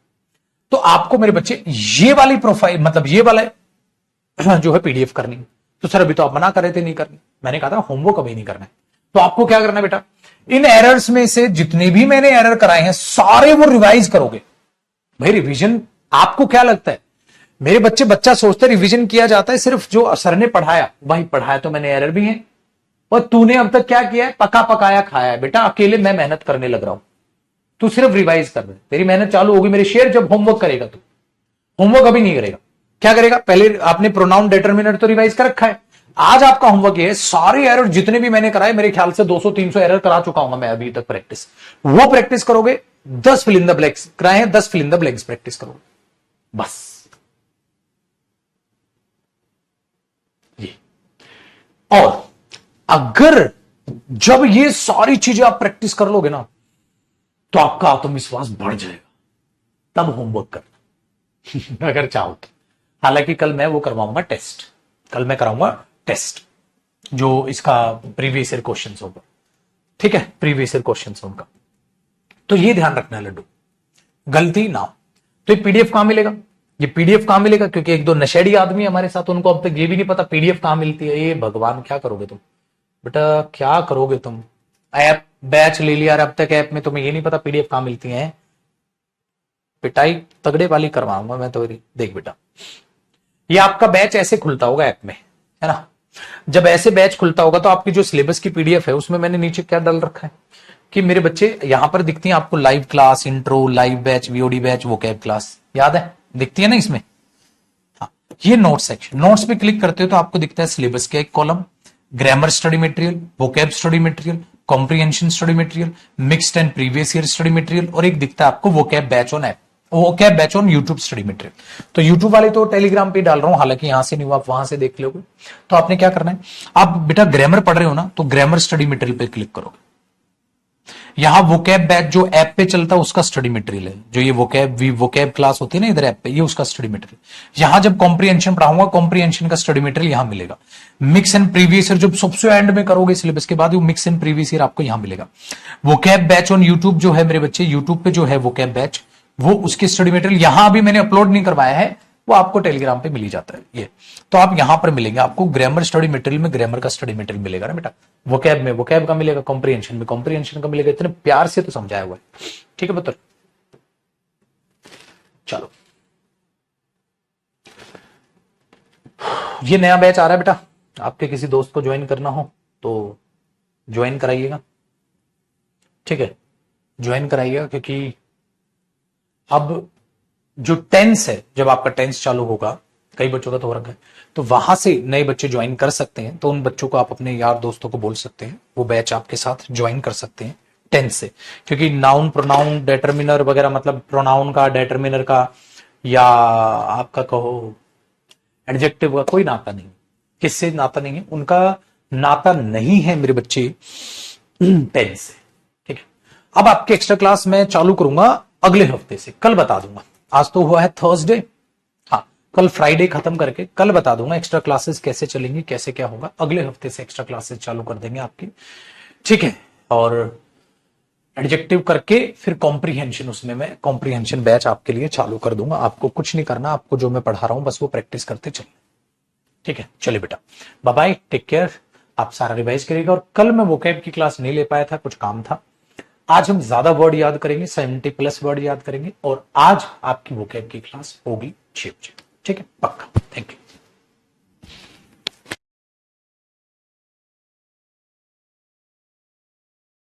तो आपको मेरे बच्चे ये वाली प्रोफाइल, मतलब ये वाला जो है पीडीएफ करनी। तो सर अभी तो आप मना कर रहे थे नहीं करनी। मैंने कहा था होमवर्क अभी नहीं करना है। तो आपको क्या करना है बेटा? इन एरर्स में से जितने भी मैंने एरर कराए हैं सारे वो रिवाइज करोगे। भाई रिवीजन, आपको क्या लगता है मेरे बच्चे, बच्चा सोचते रिवीजन किया जाता है सिर्फ जो सर ने पढ़ाया। भाई पढ़ाया तो मैंने, एरर भी है। और तूने अब तक क्या किया है? पका पकाया खाया है। बेटा अकेले मैं मेहनत करने लग रहा हूं, तू सिर्फ रिवाइज कर रहे। तेरी मेहनत चालू होगी मेरे शेर जब होमवर्क करेगा। तू होमवर्क अभी नहीं करेगा। क्या करेगा? पहले आपने प्रोनाउन डिटरमिनर तो रिवाइज कर रखा है। आज आपका होमवर्क ये है, सारे एरर जितने भी मैंने कराए, मेरे ख्याल से 200-300 एरर करा चुका हूं मैं अभी तक प्रैक्टिस, वो प्रैक्टिस करोगे। 10 फिल इन द ब्लैंक्स कराए हैं, 10 fill in the blanks practice करोगे बस। ये और अगर जब ये सारी चीजें आप प्रैक्टिस कर लोगे ना तो आपका आत्मविश्वास बढ़ जाएगा। तब होमवर्क करना अगर चाहो तो। हालांकि कल मैं वो करवाऊंगा टेस्ट, कल मैं कराऊंगा टेस्ट जो इसका प्रीवियस ईयर क्वेश्चन होगा। ठीक है, प्रीवियस ईयर क्वेश्चन होगा। तो ये ध्यान रखना है लड्डू, गलती ना हो। तो ये पीडीएफ कहां मिलेगा? ये पीडीएफ कहां मिलेगा? क्योंकि एक दो नशेड़ी आदमी हमारे साथ, उनको अब तक ये भी नहीं पता पीडीएफ कहां मिलती है। ये भगवान क्या करोगे तुम बेटा, क्या करोगे तुम? ऐप बैच ले लिया, अब तक ऐप में तुम्हें ये नहीं पता पीडीएफ कहां मिलती है। पिटाई तगड़े वाली करवाऊंगा मैं तो। देख बेटा, ये आपका बैच ऐसे खुलता होगा ऐप में, है ना। जब ऐसे बैच खुलता होगा तो आपकी जो सिलेबस की पीडीएफ है उसमें मैंने नीचे क्या डाल रखा है कि मेरे बच्चे यहां पर दिखती हैं आपको live class, intro, live batch, VOD batch, vocab class, याद है? दिखती है ना इसमें। हाँ, ये नोट सेक्शन, नोट्स पे क्लिक करते हो तो आपको दिखता है सिलेबस का एक column, grammar study material, vocab study material, comprehension study material, mixed and previous year study material, और एक दिखता है आपको वोकैब बैच ऑन ऐप। वो क्या batch on YouTube study material. तो यूट्यूब वाले तो टेलीग्राम पे डाल रहा हूं, हालांकि यहां से नहीं हुआ, आप वहां से देख लोगे। तो आपने क्या करना है, आप बेटा ग्रामर पढ़ रहे हो ना, तो ग्रामर स्टडी मटेरियल पे क्लिक करोगे। यहां वोकैब बैच जो ऐप पे चलता है उसका स्टडी मटेरियल है, जो ये वोकैब क्लास होती है ना इधर ऐप पे, ये उसका स्टडी मटेरियल। यहां जब कॉम्प्रिहेंशन पढ़ाऊंगा, कॉम्प्रिहेंशन का स्टडी मटेरियल यहां मिलेगा। मिक्स एंड प्रीवियस ईयर जब सबसे एंड में करोगे सिलेबस के बाद, वो मिक्स एंड प्रीवियस ईयर आपको यहां मिलेगा। वोकैब बैच ऑन यूट्यूब जो है मेरे बच्चे, यूट्यूब पे जो है वोकैब बैच, वो उसके स्टडी मटेरियल यहां अभी मैंने अपलोड नहीं करवाया है, वो आपको टेलीग्राम पे मिल ही जाता है ये। तो आप यहां पर मिलेंगे, आपको ग्रामर स्टडी मटेरियल में ग्रामर का स्टडी मटेरियल मिलेगा ना बेटा, वोकैब में वोकैब का मिलेगा, कॉम्प्रिहेंशन में कॉम्प्रिहेंशन का मिलेगा। इतने प्यार से तो समझाया हुआ है, ठीक है पुत्र। चलो, ये नया बैच आ रहा है बेटा, आपके किसी दोस्त को ज्वाइन करना हो तो ज्वाइन कराइएगा, ठीक है, ज्वाइन कराइएगा। क्योंकि अब जो टेंस है, जब आपका टेंस चालू होगा, कई बच्चों का तो हो रखा है, तो वहां से नए बच्चे ज्वाइन कर सकते हैं। तो उन बच्चों को आप अपने यार दोस्तों को बोल सकते हैं, वो बैच आपके साथ ज्वाइन कर सकते हैं टेंस से। क्योंकि नाउन, प्रोनाउन, डेटर्मिनर वगैरह, मतलब प्रोनाउन का, डेटर्मिनर का, या आपका कहो एडजेक्टिव का कोई नाता नहीं। किससे नाता नहीं है? उनका नाता नहीं है मेरे बच्चे टेंस से, ठीक है। अब आपके एक्स्ट्रा क्लास मैं चालू करूंगा अगले हफ्ते से, कल बता दूंगा। आज तो हुआ है थर्सडे, हाँ, कल फ्राइडे खत्म करके कल बता दूंगा एक्स्ट्रा क्लासेस कैसे चलेंगी, कैसे क्या होगा। अगले हफ्ते से एक्स्ट्रा क्लासेस चालू कर देंगे आपकी, ठीक है। और एडजेक्टिव करके फिर कॉम्प्रिहेंशन, उसमें मैं कॉम्प्रिहेंशन बैच आपके लिए चालू कर दूंगा। आपको कुछ नहीं करना, आपको जो मैं पढ़ा रहा हूं बस वो प्रैक्टिस करते चलिए, ठीक है। चलिए बेटा, बाय बाय, टेक केयर। आप सारा रिवाइज करिएगा। और कल मैं वोकैब की क्लास नहीं ले पाया था, कुछ काम था। आज हम ज्यादा वर्ड याद करेंगे, 70+ वर्ड याद करेंगे, और आज आपकी वोकैब की क्लास होगी 6 बजे, ठीक है, पक्का। Thank you.